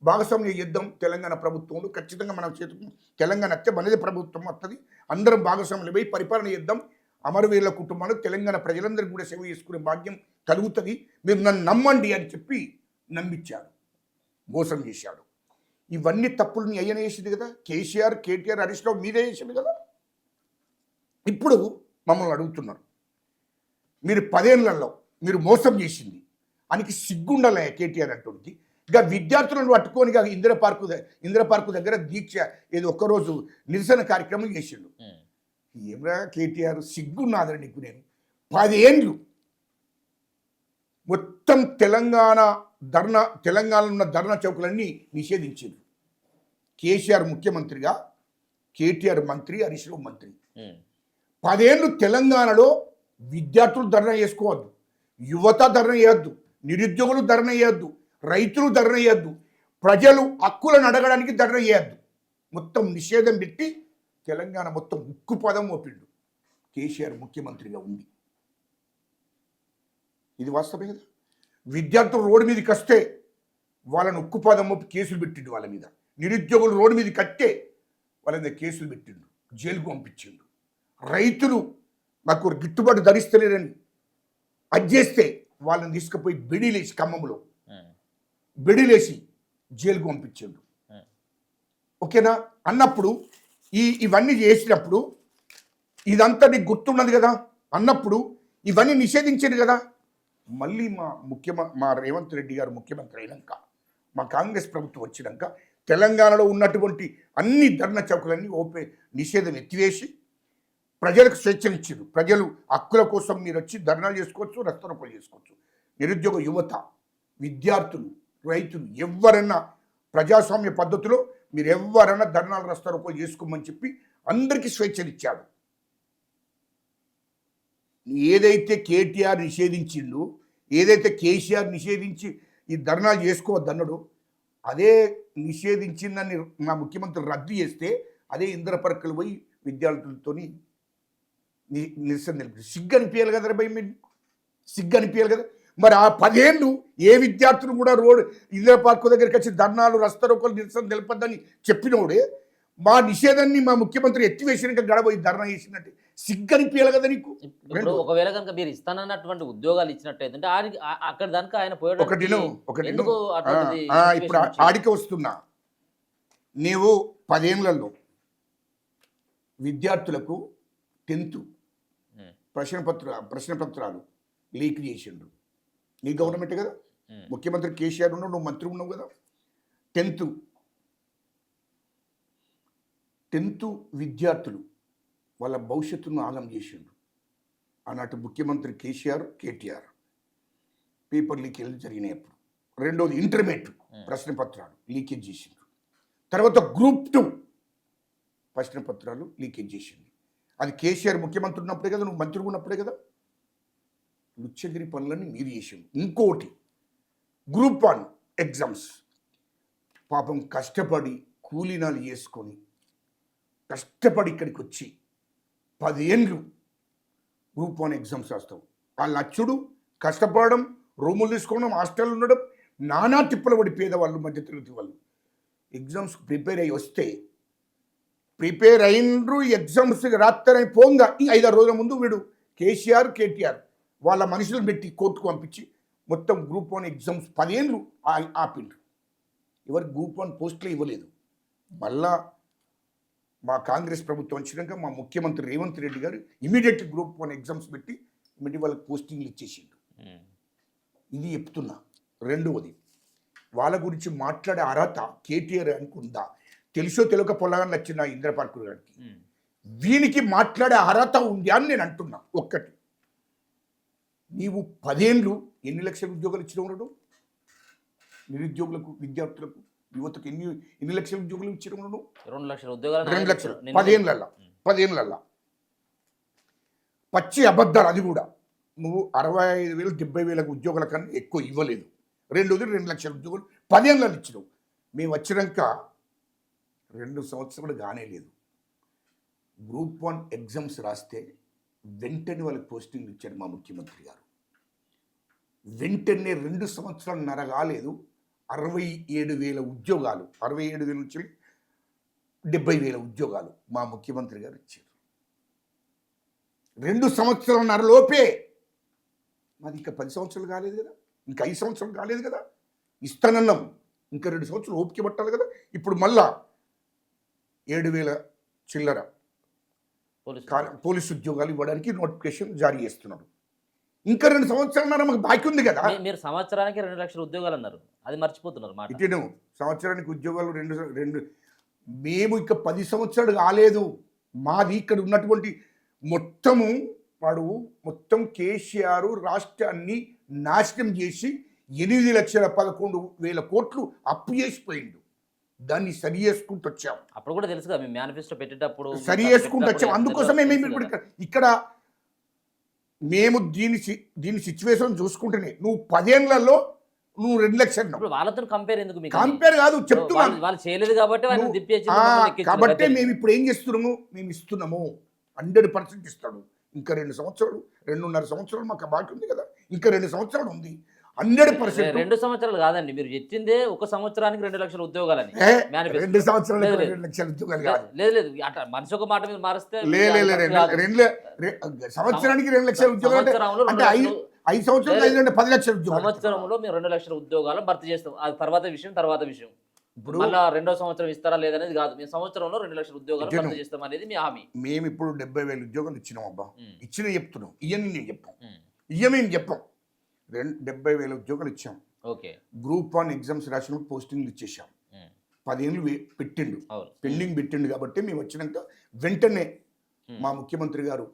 భాగస్వామ్యం చేద్దాం. తెలంగాణ ప్రభుత్వంలో ఖచ్చితంగా మనం చేతుకు తెలంగాణ వస్తే మనది ప్రభుత్వం వస్తుంది, అందరం భాగస్వామ్యం పోయి పరిపాలన చేద్దాం అమరవీరుల కుటుంబాలు తెలంగాణ ప్రజలందరికీ కూడా సేవ చేసుకునే భాగ్యం కలుగుతుంది, మీరు నన్ను నమ్మండి అని చెప్పి నమ్మించాడు, మోసం చేశాడు. ఇవన్నీ తప్పులు నీ అయ్యనే చేసింది కదా, కేసీఆర్, కేటీఆర్, హరీష్ రావు మీదే చేసింది కదా. ఇప్పుడు మమ్మల్ని అడుగుతున్నారు, మీరు 10 ఏళ్లలో మీరు మోసం చేసింది ఆయనకి సిగ్గుండాలే కేటీఆర్ అంటుంది. ఇక విద్యార్థులను పట్టుకొని ఇక ఇందిరా పార్కు దగ్గర దీక్ష ఏదో ఒక్కరోజు నిరసన కార్యక్రమం చేసిండు. ఏమరా కేటీఆర్, సిగ్గున్నాదని నీకు? నేను 10 ఏళ్ళు మొత్తం తెలంగాణలో ఉన్న ధర్నా చౌకులన్నీ నిషేధించారు. కేసీఆర్ ముఖ్యమంత్రిగా, కేటీఆర్ మంత్రి, హరీష్ రావు మంత్రి. 10 ఏళ్ళు తెలంగాణలో విద్యార్థులు ధర్నా చేసుకోవద్దు, యువత ధర్నా చేయొద్దు, నిరుద్యోగులు ధర్నా చేయొద్దు, రైతులు ధర్నా చేయొద్దు, ప్రజలు హక్కులను అడగడానికి ధర్నా చేయొద్దు. మొత్తం నిషేధం పెట్టి తెలంగాణ మొత్తం ఉక్కుపదం మోపిండు కేసీఆర్ ముఖ్యమంత్రిగా ఉంది. ఇది వాస్తవమే కదా. విద్యార్థులు రోడ్డు మీదకి వస్తే వాళ్ళని ఉక్కుపదం మోపి కేసులు పెట్టిండు వాళ్ళ మీద. నిరుద్యోగులు రోడ్డు మీద కట్టే వాళ్ళ మీద కేసులు పెట్టిండు, జైలుకు పంపించిండు. రైతులు నాకు గిట్టుబాటు ధరిస్తలేరని అది చేస్తే వాళ్ళని తీసుకుపోయి బెడీలేసి, ఖమ్మంలో బెడీలేసి జైలుకు పంపించిండు. ఓకేనా అన్నప్పుడు ఇవన్నీ చేసినప్పుడు ఇదంతా నీకు గుర్తున్నది కదా అన్నప్పుడు ఇవన్నీ నిషేధించారు కదా. మళ్ళీ మా రేవంత్ రెడ్డి గారు ముఖ్యమంత్రి అయినాక, మా కాంగ్రెస్ ప్రభుత్వం వచ్చినాక తెలంగాణలో ఉన్నటువంటి అన్ని ధర్నా చౌకలన్నీ నిషేధం ఎత్తివేసి ప్రజలకు స్వేచ్ఛనిచ్చారు. ప్రజలు హక్కుల కోసం మీరు వచ్చి ధర్నాలు చేసుకోవచ్చు, రస్తారోకోలు చేసుకోవచ్చు. నిరుద్యోగ యువత, విద్యార్థులు, రైతులు ఎవరన్నా ప్రజాస్వామ్య పద్ధతిలో మీరు ఎవరన్నా ధర్నాలు, రస్తారోకోలు చేసుకోమని చెప్పి అందరికీ స్వేచ్ఛనిచ్చాడు. ఏదైతే కేటీఆర్ నిషేధించిండు, ఏదైతే కేసీఆర్ నిషేధించి ఈ ధర్నాలు చేసుకోవద్దన్నాడు, అదే నిషేధించిందని మా ముఖ్యమంత్రి రద్దు చేస్తే అదే ఇందిరా పార్కులు పోయి విద్యార్థులతోని నిరసన నిలిపి సిగ్గు అనిపించాలి కదా భయ, మీరు సిగ్గు అనిపించాలి కదా. మరి ఆ 10 ఏళ్ళు ఏ విద్యార్థులు కూడా ఇందిరా పార్కు దగ్గరికి వచ్చి ధర్నాలు, రస్తారోకోలు, నిరసన నిలపద్దని చెప్పినోడే మా నిషేధాన్ని మా ముఖ్యమంత్రి ఎత్తివేసినాక గడబోయి ధర్నా చేసినట్టు సిగ్గు అనిపించాలి కదా నీకు. ఇప్పుడు ఒకవేళ కనుక మీరు ఇస్తానన్నటువంటి ఉద్యోగాలు ఇచ్చినట్టయితే అక్కడ దానికి ఆయన ఒకటి ఇప్పుడు ఆడికి వస్తున్నా. నీవు 10 ఏళ్లలో విద్యార్థులకు 10th ప్రశ్నపత్రాలు లీక్ చేసిండ్రు. నీ గవర్నమెంట్ కదా, ముఖ్యమంత్రి కేసీఆర్ ఉన్నావు, నువ్వు మంత్రి ఉన్నావు కదా. 10th విద్యార్థులు వాళ్ళ భవిష్యత్తును ఆగం చేసిండ్రు. ఆనాటి ముఖ్యమంత్రి కేసీఆర్, కేటీఆర్ పేపర్ లీకేజ్ జరిగినాయి. అప్పుడు రెండోది ఇంటర్మీడియట్ ప్రశ్నపత్రాలు లీకేజ్ చేసిండ్రు. తర్వాత గ్రూప్ 2 ప్రశ్నపత్రాలు లీకేజ్ చేసింది. అది కేసీఆర్ ముఖ్యమంత్రి ఉన్నప్పుడే కదా, నువ్వు మంత్రి ఉన్నప్పుడే కదా. లుచ్చగిరి పనులన్నీ మీరు చేసిండు. ఇంకోటి గ్రూప్ 1 ఎగ్జామ్స్ పాపం కష్టపడి కూలీనాలు చేసుకొని కష్టపడి ఇక్కడికి వచ్చి 10 ఏళ్ళు గ్రూప్ 1 ఎగ్జామ్స్ రాస్తావు. వాళ్ళ అచ్చుడు, కష్టపడడం, రూములు తీసుకోవడం, హాస్టల్ ఉండడం, నానా తిప్పలు పడి పేదవాళ్ళు, మధ్యతరగతి వాళ్ళు ఎగ్జామ్స్ ప్రిపేర్ అయ్యి వస్తే ప్రిపేర్ అయినరు ఎగ్జామ్స్ రాత్రి పోంగా ఈ 5-6 రోజుల ముందు వీడు కేసీఆర్, కేటీఆర్ వాళ్ళ మనుషులను పెట్టి కోర్టుకు పంపించి మొత్తం గ్రూప్ 1 ఎగ్జామ్స్ 10 ఏళ్ళు ఆపిండ్రు. ఎవరికి గ్రూప్ 1 పోస్టులు ఇవ్వలేదు. మళ్ళా మా కాంగ్రెస్ ప్రభుత్వం వచ్చినాక మా ముఖ్యమంత్రి రేవంత్ రెడ్డి గారు ఇమీడియట్ గ్రూప్ 1 ఎగ్జామ్స్ పెట్టి ఇమీడియట్ వాళ్ళకి పోస్టింగ్లు ఇచ్చేసిండు. ఇది చెప్తున్నా. రెండవది, వాళ్ళ గురించి మాట్లాడే అర్హత కేటీఆర్ అనుకుందా? తెలుసో తెలియక పొలగాన్ని వచ్చిన ఇందిరా పార్కు గారికి వీనికి మాట్లాడే అర్హత ఉంది అని నేను అంటున్నా. ఒక్కటి, నీవు 10 ఏళ్ళు ఎన్ని లక్షల ఉద్యోగాలు ఇచ్చిన ఉన్నాడు? నిరుద్యోగులకు, విద్యార్థులకు, యువతకు ఎన్ని లక్షల ఉద్యోగాలు ఇచ్చిన ఉన్నాడు? 2 లక్షల ఉద్యోగాలు. 2 లక్షలు 10 ఏళ్ళ పచ్చి అబద్ధాలు. అది కూడా నువ్వు 65,000 70,000 ఉద్యోగాల కన్నా ఎక్కువ ఇవ్వలేదు. 2 లక్షల ఉద్యోగాలు 10 ఏళ్ళలో ఇచ్చినావు. మేము వచ్చినాక 2 సంవత్సరాలు కానే లేదు. గ్రూప్ 1 ఎగ్జామ్స్ రాస్తే వెంటనే వాళ్ళకి పోస్టింగ్లు ఇచ్చారు మా ముఖ్యమంత్రి గారు. వెంటనే 2 సంవత్సరాలు కాలేదు, 67,000 ఉద్యోగాలు, 67,000 నుంచి 70,000 ఉద్యోగాలు మా ముఖ్యమంత్రి గారు ఇచ్చారు. 2 సంవత్సరాలన్నర లోపే. మాది ఇంకా 10 సంవత్సరాలు కాలేదు కదా, ఇంకా 5 సంవత్సరాలు కాలేదు కదా, ఇస్తానన్నాం. ఇంకా 2 సంవత్సరాలు ఓపిక పట్టాలి కదా. ఇప్పుడు మళ్ళా 7,000 చిల్లర పోలీసు ఉద్యోగాలు ఇవ్వడానికి నోటిఫికేషన్ జారీ చేస్తున్నాడు. ఇంకా 2 సంవత్సరాలన్నర మాకు బాకీ ఉంది కదా. మీరు సంవత్సరానికి 2 లక్షల ఉద్యోగాలు అన్నారు, అది మర్చిపోతున్నారు మాట. ఇటేను సంవత్సరానికి ఉద్యోగాలు రెండు మేము ఇక 10 సంవత్సరాలు కాలేదు. మాది ఇక్కడ ఉన్నటువంటి మొత్తము మొత్తం కేసీఆర్ రాష్ట్రాన్ని నాశనం చేసి 8,11,000 కోట్లు అప్పు చేసిపోయిండు. దాన్ని సరి చేసుకుంటూ వచ్చాం. అప్పుడు కూడా తెలుసు కదా, మేము మేనిఫెస్టో పెట్టేటప్పుడు సరి చేసుకుంటూ వచ్చాం. అందుకోసమే మేము ఇప్పుడు ఇక్కడ మేము దీని సిచ్యువేషన్ చూసుకుంటేనే నువ్వు 10 ఏళ్లలో నువ్వు 2 లక్షలు వాళ్ళతో కంపేర్ ఎందుకు? కంపేర్ కాదు చెప్తున్నాను. వాళ్ళు చేయలేదు కాబట్టి కాబట్టి మేము ఇప్పుడు ఏం చేస్తున్నాము, మేము ఇస్తున్నాము 100% ఇస్తాడు. ఇంకా 2 సంవత్సరాలు 2.5 సంవత్సరాలు మాకు బాకీ ఉంది కదా, ఇంకా 2 సంవత్సరాలు ఉంది. 100% 2 సంవత్సరాలు కాదండి, మీరు చెప్పిందే 1 సంవత్సరానికి 2 లక్షల ఉద్యోగాలని. 2 సంవత్సరాలు 2 లక్షల ఉద్యోగాలు కాదు. లేదు అట్లా మనిషి ఒక మాట మీద మారిస్తే సంవత్సరానికి 2 లక్షల ఉద్యోగాలు అంటే 5 సంవత్సరాలు 10 లక్షల ఉద్యోగాలు. సంవత్సరంలో మేము 2 లక్షల ఉద్యోగాలు భర్తీ చేస్తాం. అది తర్వాత విషయం. ఇప్పుడు మళ్ళీ 2వ సంవత్సరం ఇస్తారా లేదనేది కాదు, మేము సంవత్సరంలో 2 లక్షల ఉద్యోగాలు భర్తీ చేస్తాం అనేది మీ హామీ. మేము ఇప్పుడు 70,000 ఉద్యోగాలు ఇచ్చినాం అబ్బా. చెప్తున్నాం ఇవన్నీ నేను చెప్పాం, ఇవన్నీ చెప్పాం. 70,000 ఉద్యోగాలు ఇచ్చాం. ఓకే, గ్రూప్ 1 ఎగ్జామ్స్ రాసిన పోస్టింగ్లు ఇచ్చేసాం. 10 ఏళ్ళు పెట్టిండు, పెండింగ్ పెట్టిండు. కాబట్టి మేము వచ్చినాక వెంటనే మా ముఖ్యమంత్రి గారు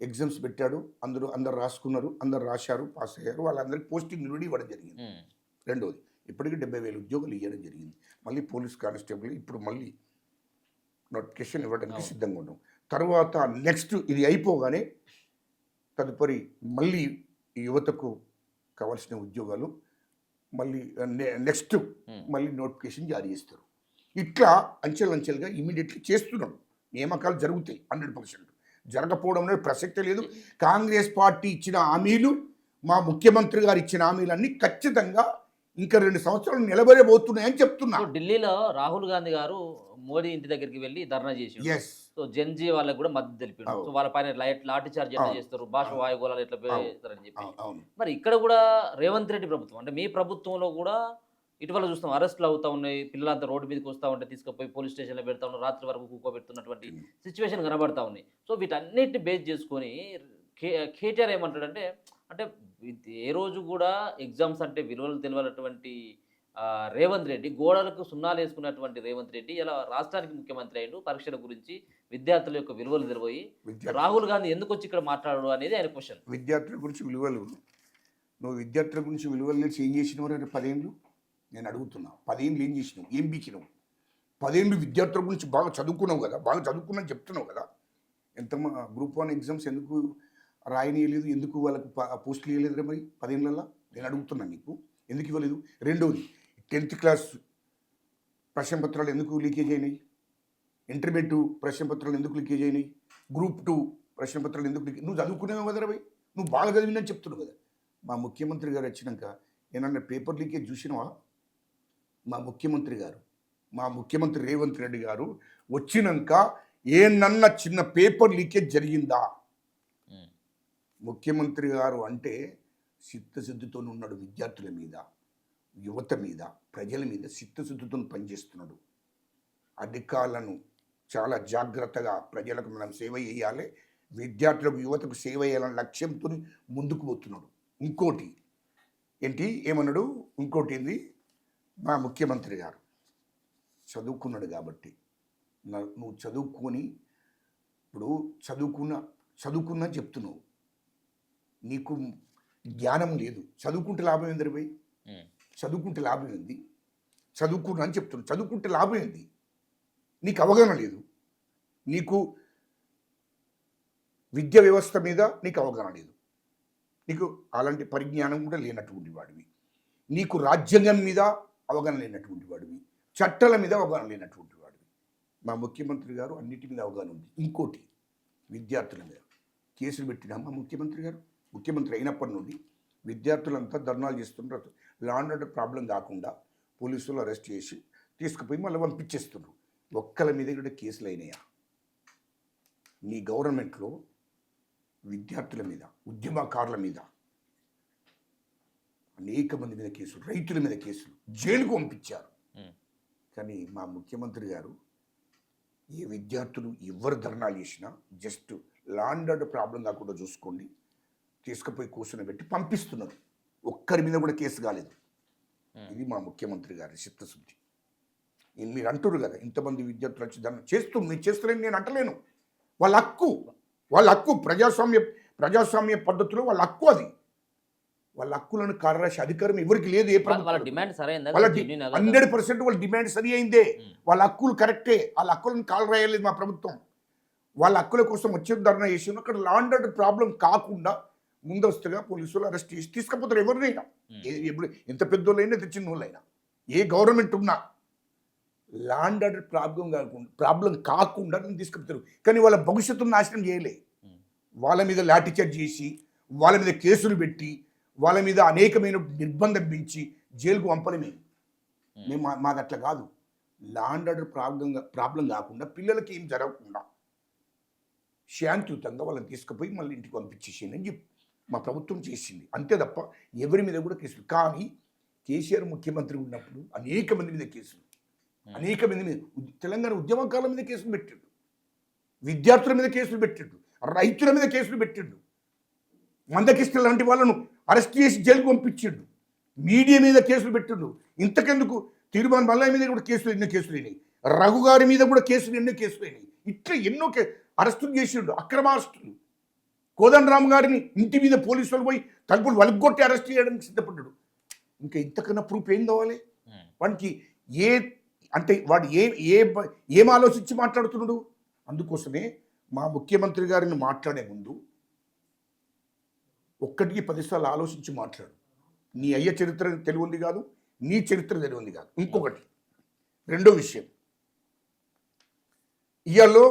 ఎగ్జామ్స్ పెట్టాడు. అందరు రాసుకున్నారు, అందరు రాశారు, పాస్ అయ్యారు. వాళ్ళందరికీ పోస్టింగ్ కూడా ఇవ్వడం జరిగింది. రెండోది, ఇప్పటికీ 70,000 ఉద్యోగాలు ఇవ్వడం జరిగింది. మళ్ళీ పోలీస్ కానిస్టేబుల్ ఇప్పుడు మళ్ళీ నోటిఫికేషన్ ఇవ్వడానికి సిద్ధంగా ఉన్నాం. తర్వాత నెక్స్ట్ ఇది అయిపోగానే తదుపరి మళ్ళీ యువతకు కావాల్సిన ఉద్యోగాలు మళ్ళీ నెక్స్ట్ మళ్ళీ నోటిఫికేషన్ జారీ చేస్తారు. ఇట్లా అంచెలుగా ఇమీడియట్లీ చేస్తున్నాం. నియామకాలు జరుగుతాయి 100%. జరగకపోవడం అనేది ప్రసక్తే లేదు. కాంగ్రెస్ పార్టీ ఇచ్చిన హామీలు, మా ముఖ్యమంత్రి గారు ఇచ్చిన హామీలన్నీ ఖచ్చితంగా ఇంకా 2 సంవత్సరాలు నిలబడబోతున్నాయని చెప్తున్నా. ఢిల్లీలో రాహుల్ గాంధీ గారు మోడీ ఇంటి దగ్గరికి వెళ్ళి ధర్నా చేసి సో జెన్జీ వాళ్ళకి కూడా మద్దతు తెలిపారు. సో వాళ్ళ పైన లాఠీ చార్జ్ ఎట్లా చేస్తారు, భాష వాయుగోళాలు ఎట్లా చేస్తారని చెప్పి. మరి ఇక్కడ కూడా రేవంత్ రెడ్డి ప్రభుత్వం అంటే మీ ప్రభుత్వంలో కూడా ఇటీవల చూస్తాం అరెస్టులు అవుతా ఉన్నాయి, పిల్లలంతా రోడ్డు మీదకి వస్తూ ఉంటే తీసుకుపోయి పోలీస్ స్టేషన్లో పెడతా ఉన్నారు, రాత్రి వరకు కూకోబెడుతున్నటువంటి సిచ్యువేషన్ కనబడతా ఉన్నాయి. సో వీటన్నిటిని బేస్ చేసుకొని కేటీఆర్ ఏమంటాడంటే, అంటే ఏ రోజు కూడా ఎగ్జామ్స్ అంటే విలువలు తెలియనటువంటి రేవంత్ రెడ్డి, గోడలకు సున్నాలు వేసుకున్నటువంటి రేవంత్ రెడ్డి ఇలా రాష్ట్రానికి ముఖ్యమంత్రి అయ్యిండు. పరీక్షల గురించి విద్యార్థుల యొక్క విలువలు తెలిపోయి రాహుల్ గాంధీ ఎందుకు వచ్చి ఇక్కడ మాట్లాడడు అనేది ఆయన క్వశ్చన్. విద్యార్థుల గురించి విలువలు, నువ్వు విద్యార్థుల గురించి విలువలు నేర్చి ఏం చేసినవారు? 10 ఏళ్ళు నేను అడుగుతున్నా. 10 ఏళ్ళు ఏం చేసినావు? ఏం బీకినావు? 10 ఏళ్ళు విద్యార్థుల గురించి బాగా చదువుకున్నావు కదా, బాగా చదువుకున్నావు చెప్తున్నావు కదా. ఎంత గ్రూప్ 1 ఎగ్జామ్స్ ఎందుకు రాయనీయలేదు, ఎందుకు వాళ్ళకు పోస్టులు ఇవ్వలేదు? మరి 10 ఏళ్ళల్లో నేను అడుగుతున్నాను నీకు, ఎందుకు ఇవ్వలేదు? రెండోది, 10th క్లాస్ ప్రశ్నపత్రాలు ఎందుకు లీకేజ్ అయినాయి? ఇంటర్మీడియట్ ప్రశ్నపత్రాలు ఎందుకు లీకేజ్ అయినాయి? గ్రూప్ 2 ప్రశ్నపత్రాలు ఎందుకు లీకేజ్? నువ్వు చదువుకునేవు కదా రవి, నువ్వు బాగా చదివిందని చెప్తున్నావు కదా. మా ముఖ్యమంత్రి గారు వచ్చినాక ఏమన్నా పేపర్ లీకేజ్ చూసినావా? మా ముఖ్యమంత్రి రేవంత్ రెడ్డి గారు వచ్చినాక ఏనన్నా చిన్న పేపర్ లీకేజ్ జరిగిందా? ముఖ్యమంత్రి గారు అంటే చిత్తశుద్ధితో ఉన్నాడు. విద్యార్థుల మీద, యువత మీద, ప్రజల మీద చిత్తశుద్ధితో పనిచేస్తున్నాడు. అధికారులను చాలా జాగ్రత్తగా ప్రజలకు మనం సేవ చేయాలి, విద్యార్థులకు యువతకు సేవ చేయాలనే లక్ష్యంతో ముందుకు పోతున్నాడు. ఇంకోటి ఏంటి ఏమన్నాడు? ఇంకోటి ఏంది, మా ముఖ్యమంత్రి గారు చదువుకున్నాడు కాబట్టి నువ్వు చదువుకొని ఇప్పుడు చదువుకున్నా చెప్తున్నావు, నీకు జ్ఞానం లేదు. చదువుకుంటే లాభం ఏంది రే? చదువుకుంటే లాభం ఏంది? చదువుకున్నా అని చెప్తున్నావు, చదువుకుంటే లాభం ఏంది? నీకు అవగాహన లేదు, నీకు విద్యా వ్యవస్థ మీద నీకు అవగాహన లేదు, నీకు అలాంటి పరిజ్ఞానం కూడా లేనటువంటి వాడివి, నీకు రాజ్యాంగం మీద అవగాహన లేనటువంటి వాడివి, చట్టాల మీద అవగాహన లేనటువంటి వాడివి. మా ముఖ్యమంత్రి గారు అన్నిటి మీద అవగాహన ఉంది. ఇంకోటి, విద్యార్థుల మీద కేసులు పెట్టినా మా ముఖ్యమంత్రి అయినప్పటి నుండి విద్యార్థులంతా ధర్నాలు చేస్తున్నారు. లా అండ్ ఆర్డర్ ప్రాబ్లం కాకుండా పోలీసులు అరెస్ట్ చేసి తీసుకుపోయి మళ్ళీ పంపించేస్తున్నారు. ఒక్కల మీద కూడా కేసులు అయినాయా? నీ గవర్నమెంట్లో విద్యార్థుల మీద, ఉద్యమకారుల మీద అనేక మంది మీద కేసులు, రైతుల మీద కేసులు, జైలుకు పంపించారు. కానీ మా ముఖ్యమంత్రి గారు ఏ విద్యార్థులు ఎవరు ధర్నాలు చేసినా జస్ట్ లాండ్ ఆర్డర్ ప్రాబ్లం కాకుండా చూసుకోండి, తీసుకుపోయి కూర్చొని పెట్టి పంపిస్తున్నారు. ఒక్కరి మీద కూడా కేసు కాలేదు. ఇది మా ముఖ్యమంత్రి గారి చిత్తశుద్ధి. మీరు అంటారు కదా, ఇంతమంది విద్యార్థులు వచ్చి దాన్ని మీరు చేస్తారని నేను అంటలేను. వాళ్ళ హక్కు ప్రజాస్వామ్య పద్ధతిలో వాళ్ళ హక్కు. అది వాళ్ళ హక్కులను కారరాశి అధికారం ఎవరికి లేదు. ఏ ప్రభుత్వం డిమాండ్ సరైందా? 100% వాళ్ళ డిమాండ్ సరి అయిందే. వాళ్ళ హక్కులు కరెక్టే. వాళ్ళ హక్కులను కాలు రాయలేదు మా ప్రభుత్వం. వాళ్ళ హక్కుల కోసం వచ్చే ధర్నా చేసి అక్కడ లాండ్ ఆర్డర్ ప్రాబ్లం కాకుండా ముందస్తుగా పోలీసులు అరెస్ట్ చేసి తీసుకుపోతారు ఎవరినైనా. ఎప్పుడు ఎంత పెద్దోళ్ళైనా ఎంత చిన్నోళ్ళైనా, ఏ గవర్నమెంట్ ఉన్నా లాండ్ ఆర్డర్ ప్రాబ్లం కాకుండా తీసుకుపోతారు. కానీ వాళ్ళ భవిష్యత్తును నాశనం చేయలే. వాళ్ళ మీద లాఠీచార్జ్ చేసి, వాళ్ళ మీద కేసులు పెట్టి, వాళ్ళ మీద అనేకమైన నిర్బంధం పెంచి జైలుకు పంపలేమే. మేము మాది అట్లా కాదు. లాండ్ ఆర్డర్ ప్రాబ్లం కాకుండా పిల్లలకి ఏం జరగకుండా శాంతియుతంగా వాళ్ళని తీసుకుపోయి మళ్ళీ ఇంటికి పంపించేసేయండి అని చెప్పి మా ప్రభుత్వం చేసింది. అంతే తప్ప ఎవరి మీద కూడా కేసులు. కానీ కేసీఆర్ ముఖ్యమంత్రి ఉన్నప్పుడు అనేక మంది మీద కేసులు, అనేక మంది మీద, తెలంగాణ ఉద్యమకారుల మీద కేసులు పెట్టిండు, విద్యార్థుల మీద కేసులు పెట్టిండు, రైతుల మీద కేసులు పెట్టిండు, మందకృష్ణ లాంటి వాళ్ళను అరెస్ట్ చేసి జైలుకు పంపించిండు, మీడియా మీద కేసులు పెట్టిండు. ఇంతకెందుకు తీర్మాన్ మల్లయ్య మీద కూడా కేసులు, ఎన్నో కేసులు అయినాయి, రఘు గారి మీద కూడా కేసులు, ఎన్నో కేసులు అయినాయి. ఇట్లా ఎన్నో అరెస్టులు చేసిండు, అక్రమ అరెస్టులు. కోదండరామ్ గారిని ఇంటి మీద పోలీసులు పోయి తలుపులు వలుగొట్టి అరెస్ట్ చేయడానికి సిద్ధపడ్డాడు. ఇంకా ఇంతకన్నా ప్రూఫ్ ఏం కావాలి వాడికి? వాడు ఏం ఆలోచించి మాట్లాడుతున్నాడు? అందుకోసమే మా ముఖ్యమంత్రి గారిని మాట్లాడే ముందు 1కి 10 సార్లు ఆలోచించి మాట్లాడు. నీ అయ్య చరిత్ర తెలియంది కాదు, నీ చరిత్ర తెలియంది కాదు. ఇంకొకటి, రెండో విషయం, ఇయాలో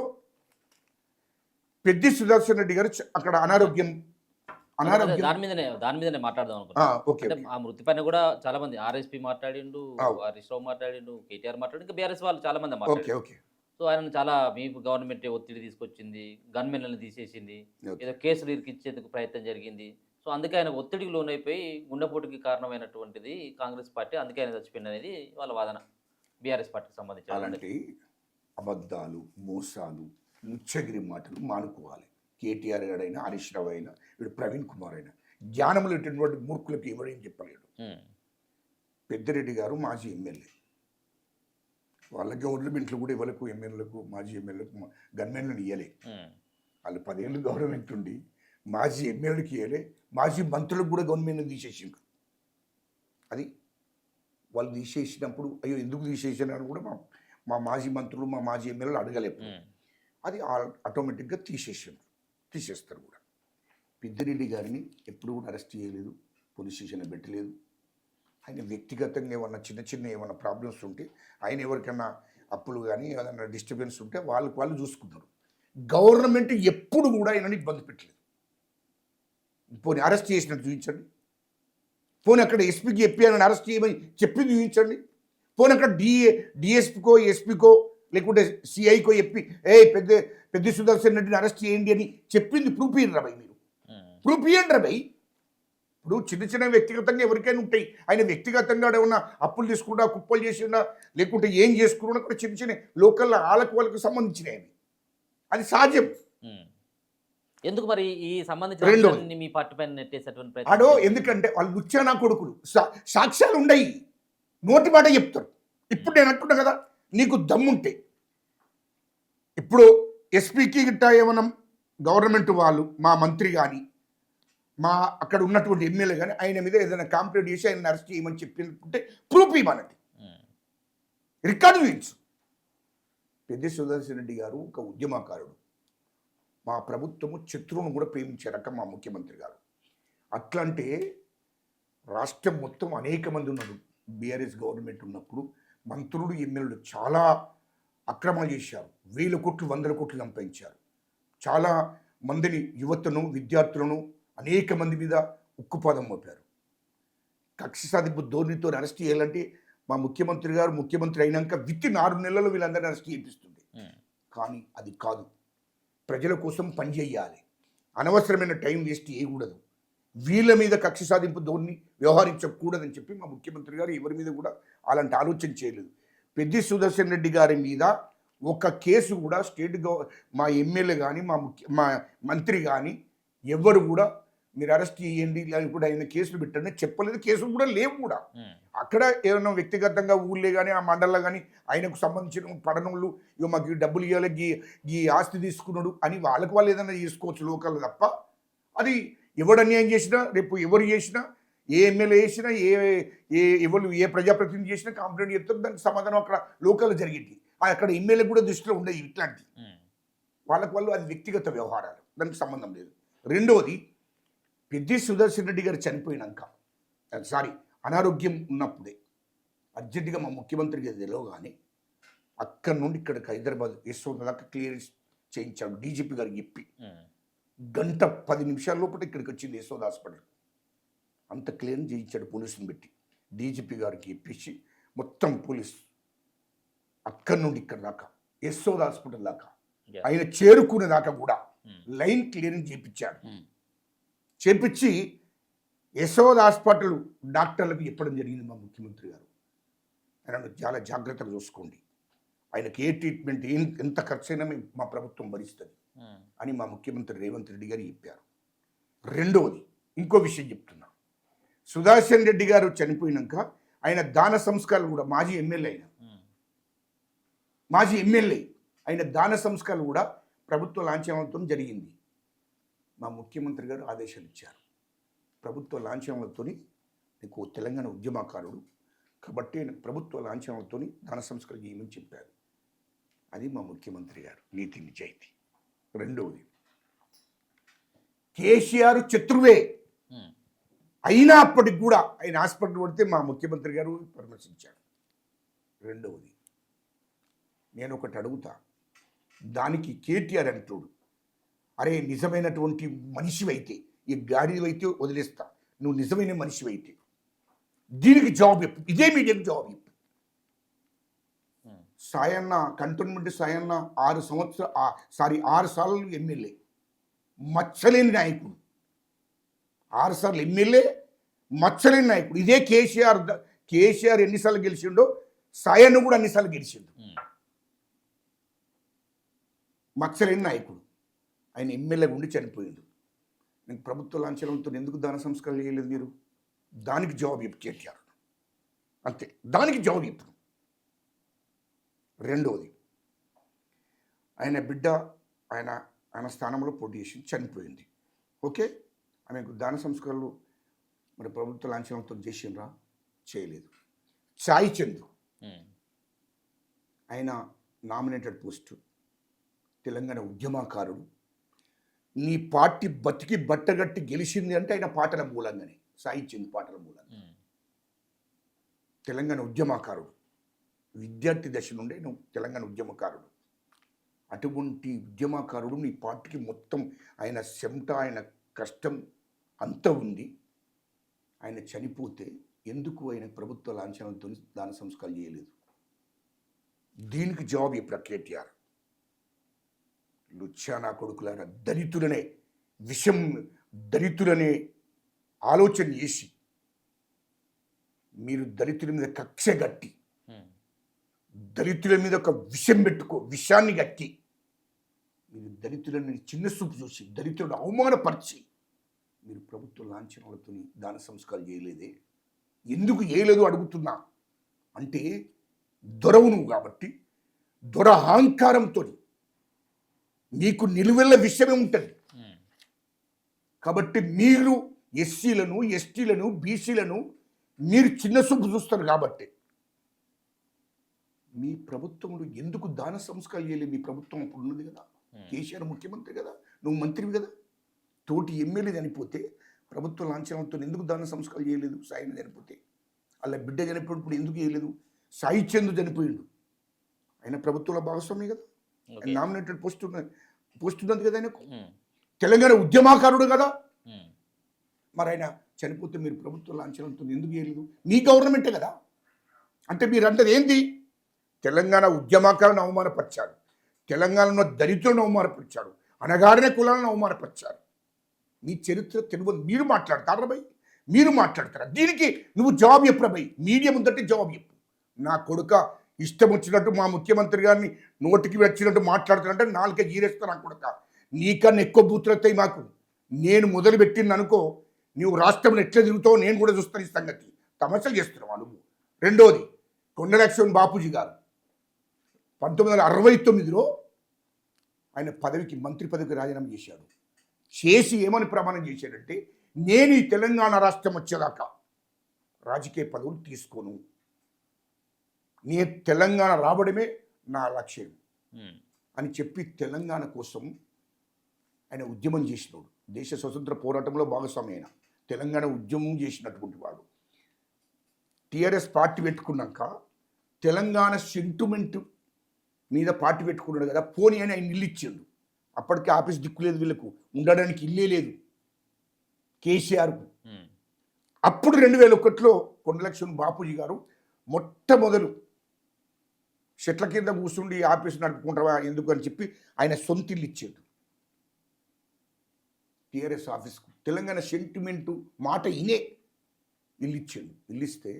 పెద్ది సుదర్శన్ రెడ్డి గారు అక్కడ అనారోగ్యం దాని మీదనే మాట్లాడదాం అనుకుంటున్నాను. ఆ మృతి పైన కూడా చాలా మంది ఆర్ఎస్పీ మాట్లాడిండు, హరీష్ రావు మాట్లాడిండు, కేటీఆర్ మాట్లాడి, ఇంకా బీఆర్ఎస్ వాళ్ళు చాలా మంది మాట్లాడారు. సో ఆయన చాలా మీ గవర్నమెంట్ ఒత్తిడి తీసుకొచ్చింది, గన్మెన్లను తీసేసింది, ఏదో కేసులు ఇరికిచ్చేందుకు ప్రయత్నం జరిగింది. సో అందుకే ఆయన ఒత్తిడికి లోనైపోయి గుండెపోటుకి కారణమైనటువంటిది కాంగ్రెస్ పార్టీ, అందుకే ఆయన చచ్చిపోయింది అనేది వాళ్ళ వాదన. బీఆర్ఎస్ పార్టీకి సంబంధించి అలాంటి అబద్ధాలు, మోసాలు, ముచ్చగిరి మాటలు మానుకోవాలి. కేటీఆర్ గారైనా, హరీష్ రావు అయినా, వీడు ప్రవీణ్ కుమార్ అయినా జ్ఞానం లేనటువంటి మూర్ఖులకు ఎవరేం చెప్పలేడు. పెద్దిరెడ్డి గారు మాజీ ఎమ్మెల్యే, వాళ్ళ గవర్నమెంట్లు కూడా ఇవ్వలకు, ఎమ్మెల్యేలకు, మాజీ ఎమ్మెల్యేలకు గన్మెన్లను ఇవ్వలే. వాళ్ళు 10 ఏళ్ళు గవర్నమెంట్ ఉండి మాజీ ఎమ్మెల్యేలకు ఇవ్వలే, మాజీ మంత్రులకు కూడా గవర్నమెంట్ని తీసేసిండ్రు. అది వాళ్ళు తీసేసినప్పుడు అయ్యో ఎందుకు తీసేసినారని కూడా మా మాజీ మంత్రులు, మా మాజీ ఎమ్మెల్యేలు అడగలేపు. అది ఆటోమేటిక్గా తీసేస్తారు కూడా. పెద్దిరెడ్డి గారిని ఎప్పుడు కూడా అరెస్ట్ చేయలేదు, పోలీస్ స్టేషన్లో పెట్టలేదు. ఆయన వ్యక్తిగతంగా ఏమన్నా ప్రాబ్లమ్స్ ఉంటే, ఆయన ఎవరికైనా అప్పులు కానీ ఏదైనా డిస్టర్బెన్స్ ఉంటే వాళ్ళు చూసుకున్నారు. గవర్నమెంట్ ఎప్పుడు కూడా ఆయనని ఇబ్బంది పెట్టలేదు. పోనీ అరెస్ట్ చేసినట్టు చూపించండి. పోనీ అక్కడ ఎస్పీకి చెప్పి ఆయన అరెస్ట్ చేయమని చెప్పింది చూపించండి. పోనీ అక్కడ డిఎస్పీకో, ఎస్పీకో, లేకుంటే సిఐకో చెప్పి పెద్ద సుదర్శన్ రెడ్డిని అరెస్ట్ చేయండి అని చెప్పింది ప్రూఫ్ ఇయ్యండి రా భయ్. మీరు ప్రూఫ్ ఇయ్యండి రా భయ్. ఇప్పుడు చిన్న వ్యక్తిగతంగా ఎవరికైనా ఉంటాయి. ఆయన వ్యక్తిగతంగా ఏమన్నా అప్పులు తీసుకున్నా, కుప్పలు చేసినా, లేకుంటే ఏం చేసుకున్నా కూడా చిన్న లోకల్ వాళ్ళకు సంబంధించినవి. అది సహజం. ఎందుకు మరి ఈ సంబంధించిన మీ పార్టీ పైన నెట్టేసేటువంటి ఎందుకంటే వాళ్ళు ముచ్చానా కొడుకులు, సాక్ష్యాలు ఉండయి, నోటి మాట చెప్తారు. ఇప్పుడు నేను అంటున్నా కదా, నీకు దమ్ముంటే ఇప్పుడు ఎస్పీకి గిట్ట ఏమన్నా గవర్నమెంట్ వాళ్ళు, మా మంత్రి కానీ, మా అక్కడ ఉన్నటువంటి ఎమ్మెల్యే కానీ ఆయన మీద ఏదైనా కంప్లైంట్ చేసి ఆయన అరెస్ట్ చేయమని చెప్పుకుంటే ప్రూఫ్ ఇవ్వనండి, రికార్డు చూపించు. పెద్ద సుదర్శన్ రెడ్డి గారు ఒక ఉద్యమకారుడు. మా ప్రభుత్వము శత్రువును కూడా ప్రేమించే రకం మా ముఖ్యమంత్రి గారు. అట్లంటే రాష్ట్రం మొత్తం అనేక మంది ఉన్నారు. బీఆర్ఎస్ గవర్నమెంట్ ఉన్నప్పుడు మంత్రులు, ఎమ్మెల్యేలు చాలా అక్రమాలు చేశారు. 1000 కోట్లు, 100 కోట్లు సంపాదించారు. చాలా మందిని, యువతను, విద్యార్థులను అనేక మంది మీద ఉక్కుపాదం మోపారు. కక్ష సాధింపు ధోరణితో అరెస్ట్ చేయాలంటే మా ముఖ్యమంత్రి గారు ముఖ్యమంత్రి అయినాక విత్ 6 నెలల్లో వీళ్ళందరినీ అరెస్ట్ చేయిస్తుంది. కానీ అది కాదు. ప్రజల కోసం పనిచేయాలి, అనవసరమైన టైం వేస్ట్ చేయకూడదు, వీళ్ళ మీద కక్ష సాధింపు ధోరణి వ్యవహరించకూడదని చెప్పి మా ముఖ్యమంత్రి గారు ఎవరి మీద కూడా అలాంటి ఆలోచన చేయలేదు. పెద్ది సుదర్శన్ రెడ్డి గారి మీద ఒక కేసు కూడా మా ఎమ్మెల్యే కానీ మా మంత్రి కానీ ఎవరు కూడా మీరు అరెస్ట్ చేయండి లేకపోతే ఆయన కేసులు పెట్టండి చెప్పలేదు. కేసులు కూడా లేవు కూడా. అక్కడ ఏదైనా వ్యక్తిగతంగా ఊళ్ళే కానీ ఆ మండలంలో కానీ ఆయనకు సంబంధించిన పడనోళ్ళు ఇక మాకు డబ్బులు ఇవ్వాలి ఈ ఆస్తి తీసుకున్నాడు అని వాళ్ళకి వాళ్ళు ఏదైనా చేసుకోవచ్చు లోకల్ తప్ప, అది ఎవడు అన్యాయం చేసినా రేపు ఎవరు చేసినా ఏ ఎమ్మెల్యే చేసినా ఎవరు ఏ ప్రజాప్రతినిధి చేసినా కంప్లైంట్ చెప్తారు, దానికి సమాధానం అక్కడ లోకల్ జరిగింది. అక్కడ ఎమ్మెల్యే కూడా దృష్టిలో ఉండేది ఇట్లాంటి వాళ్ళకి వాళ్ళు అది వ్యక్తిగత వ్యవహారాలు, దానికి సంబంధం లేదు. రెండవది, పెద్ది సుదర్శన్ రెడ్డి గారు చనిపోయినాక అనారోగ్యం ఉన్నప్పుడే అర్జెంటుగా మా ముఖ్యమంత్రికి తెలియగానే అక్కడి నుండి ఇక్కడికి హైదరాబాద్ యశ్వంత్ దాకా క్లియరెన్స్ చేయించాడు డీజీపీ గారికి చెప్పి. గంట 10 నిమిషాల లోపల ఇక్కడికి వచ్చింది యశోద హాస్పిటల్. అంత క్లియరెన్స్ చేయించాడు పోలీసుని పెట్టి. డీజీపీ గారికి ఇప్పించి మొత్తం పోలీస్ అక్కడి నుండి ఇక్కడ దాకా యశోద హాస్పిటల్ దాకా ఆయన చేరుకునే దాకా కూడా లైన్ క్లియరెన్స్ చేయించాడు. చేపించి యశోద హాస్పిటల్ డాక్టర్లకు చెప్పడం జరిగింది మా ముఖ్యమంత్రి గారు, ఆయన చాలా జాగ్రత్తగా చూసుకోండి, ఆయనకి ఏ ట్రీట్మెంట్ ఎంత ఖర్చైనా మా ప్రభుత్వం భరిస్తుంది అని మా ముఖ్యమంత్రి రేవంత్ రెడ్డి గారు చెప్పారు. రెండవది, ఇంకో విషయం చెప్తున్నా, సుదర్శన్ రెడ్డి గారు చనిపోయినాక ఆయన దాన సంస్కారాలు కూడా మాజీ ఎమ్మెల్యే ఆయన దాన సంస్కారాలు కూడా ప్రభుత్వ లాంఛనాలతో జరిగింది. మా ముఖ్యమంత్రి గారు ఆదేశాలు ఇచ్చారు, ప్రభుత్వ లాంఛనాలతో నీకు తెలంగాణ ఉద్యమకారుడు కాబట్టి ప్రభుత్వ లాంఛనాలతో దాన సంస్కారం చేయమని చెప్పారు. అది మా ముఖ్యమంత్రి గారు నీతి నిజాయితీ. రెండవది, కేసీఆర్ శత్రువే అయినా అప్పటికి కూడా ఆయన హాస్పిటల్ పడితే మా ముఖ్యమంత్రి గారు పరామర్శించారు. రెండవది, నేను ఒకటి అడుగుతా, దానికి కేటీఆర్ అంటాడు, అరే నిజమైనటువంటి మనిషివైతే ఈ గాడివైతే వదిలేస్తా, నువ్వు నిజమైన మనిషివైతే దీనికి జవాబు చెప్పు, ఇదే మీడియాకు జవాబు చెప్పు. సాయన్న కంటోన్మెంట్ సాయన్న 6 సార్లు ఎమ్మెల్యే, మచ్చలేని నాయకుడు, 6 సార్లు ఎమ్మెల్యే మచ్చలేని నాయకుడు. ఇదే కేసీఆర్ ఎన్నిసార్లు గెలిచిండో సాయన్న కూడా అన్నిసార్లు గెలిచిండు. మచ్చలేని నాయకుడు, ఆయన ఎమ్మెల్యే ఉండి చనిపోయిండు. నేను ప్రభుత్వ లాంఛనంతో ఎందుకు దాన సంస్కారం చేయలేదు మీరు? దానికి జవాబు చెప్పు కేటీఆర్, అంతే, దానికి జవాబు చెప్పు. రెండవది, ఆయన బిడ్డ ఆయన స్థానంలో పోటీ చేసి చనిపోయింది, ఓకే, ఆమెకు దాన సంస్కారాలు మరి ప్రభుత్వ లాంఛనంతో చేసిండ్రా? చేయలేదు. సాయి చందు ఆయన నామినేటెడ్ పోస్టు, తెలంగాణ ఉద్యమకారుడు, నీ పార్టీ బతికి బట్టగట్టి గెలిచింది అంటే ఆయన పాటల మూలంగానే, సాయి చంద్ పాటల మూలంగా. తెలంగాణ ఉద్యమకారుడు, విద్యార్థి దశ నుండే నువ్వు తెలంగాణ ఉద్యమకారుడు. అటువంటి ఉద్యమకారుడు నీ పార్టీకి మొత్తం ఆయన చెమట ఆయన కష్టం అంతా ఉంది. ఆయన చనిపోతే ఎందుకు ఆయన ప్రభుత్వ లాంఛనంతో దాన సంస్కారం చేయలేదు? దీనికి జవాబు ఇప్పుడు కేటీఆర్. లుచ్చానా కొడుకులారా, దళితులనే ఆలోచన చేసి మీరు దళితుల మీద కక్ష గట్టి, దళితుల మీద ఒక విషాన్ని గట్టి మీరు దళితులని చిన్న చూపు చూసి దళితులను అవమానపరిచి మీరు ప్రభుత్వ లాంఛనాలతో దాన సంస్కారం చేయలేదే? ఎందుకు చేయలేదు అడుగుతున్నా. అంటే దొరవు నువ్వు కాబట్టి దొర అహంకారంతో నీకు నిలువెల్ల విషయమే ఉంటుంది కాబట్టి మీరు ఎస్సీలను ఎస్టీలను బీసీలను మీరు చిన్న చూపు చూస్తారు కాబట్టి మీ ప్రభుత్వంలో ఎందుకు దాన సంస్కారం చేయలేదు? మీ ప్రభుత్వం అప్పుడు ఉన్నది కదా, కేసీఆర్ ముఖ్యమంత్రి కదా, నువ్వు మంత్రివి కదా, తోటి ఎమ్మెల్యే చనిపోతే ప్రభుత్వ లాంఛనంతో ఎందుకు దాన సంస్కారం చేయలేదు? సాయిని చనిపోతే అలా బిడ్డ చనిపోయినప్పుడు ఎందుకు చేయలేదు? సాయి చందు చనిపోయిండు, ఆయన ప్రభుత్వంలో భాగస్వామి కదా, నామినేటెడ్ పోస్ట్ ఉన్నది కదా ఆయనకు, తెలంగాణ ఉద్యమకారుడు కదా, మరి ఆయన చనిపోతే మీరు ప్రభుత్వ లాంఛనంతో ఎందుకు చేయలేదు? మీ గవర్నమెంటే కదా. అంటే మీరు అంటది ఏంటి? తెలంగాణ ఉద్యమకారులను అవమానపరిచాడు, తెలంగాణలో దళితులను అవమానపరిచాడు, అనగారిన కులాలను అవమానపరిచాడు. మీ చరిత్ర తెలియదు. మీరు మాట్లాడతారా భయ్? మీరు మాట్లాడతారా? దీనికి నువ్వు జవాబు చెప్పరా భయ్? మీడియా ముందంటే జవాబు చెప్పు. నా కొడుక ఇష్టం వచ్చినట్టు మా ముఖ్యమంత్రి గారిని నోటికి వచ్చినట్టు మాట్లాడుతున్నట్టే నాలుక గీరేస్తా. నా కొడుక నీకన్నా ఎక్కువ బూతులు వస్తాయి మాకు. నేను మొదలు పెట్టింది అనుకో, నువ్వు రాష్ట్రంలో ఎట్లా తిరుగుతావో నేను కూడా చూస్తాను ఈ సంగతి. తమాషాలు చేస్తున్నావా నువ్వు? రెండోది, కొండలక్ష్మణ్ బాపూజీ గారు 1969లో ఆయన మంత్రి పదవికి రాజీనామా చేశాడు. చేసి ఏమని ప్రమాణం చేశాడంటే, నేను ఈ తెలంగాణ రాష్ట్రం వచ్చేదాకా రాజకీయ పదవులు తీసుకోను, నేను తెలంగాణ రావడమే నా లక్ష్యం అని చెప్పి తెలంగాణ కోసం ఆయన ఉద్యమం చేసినాడు. దేశ స్వతంత్ర పోరాటంలో భాగస్వామి అయిన తెలంగాణ ఉద్యమం చేసినటువంటి వాడు. టీఆర్ఎస్ పార్టీ పెట్టుకున్నాక తెలంగాణ సెంటిమెంట్ మీద పార్టీ పెట్టుకున్నాడు కదా, పోనీ అని ఆయన ఇల్లు ఇచ్చాడు. అప్పటికే ఆఫీస్ దిక్కు లేదు, వీళ్ళకు ఉండడానికి ఇల్లే లేదు కేసీఆర్కు. అప్పుడు 2001లో కొండలక్ష్మణ్ బాపూజీ గారు మొట్టమొదలు చెట్ల కింద కూర్చుండి ఆఫీస్ నడుపుకుంటావా ఎందుకు అని చెప్పి ఆయన సొంత ఇల్లు ఇచ్చాడు టీఆర్ఎస్ ఆఫీస్కు. తెలంగాణ సెంటిమెంటు మాట ఇనే ఇల్లు ఇచ్చాడు. ఇల్లు ఇస్తే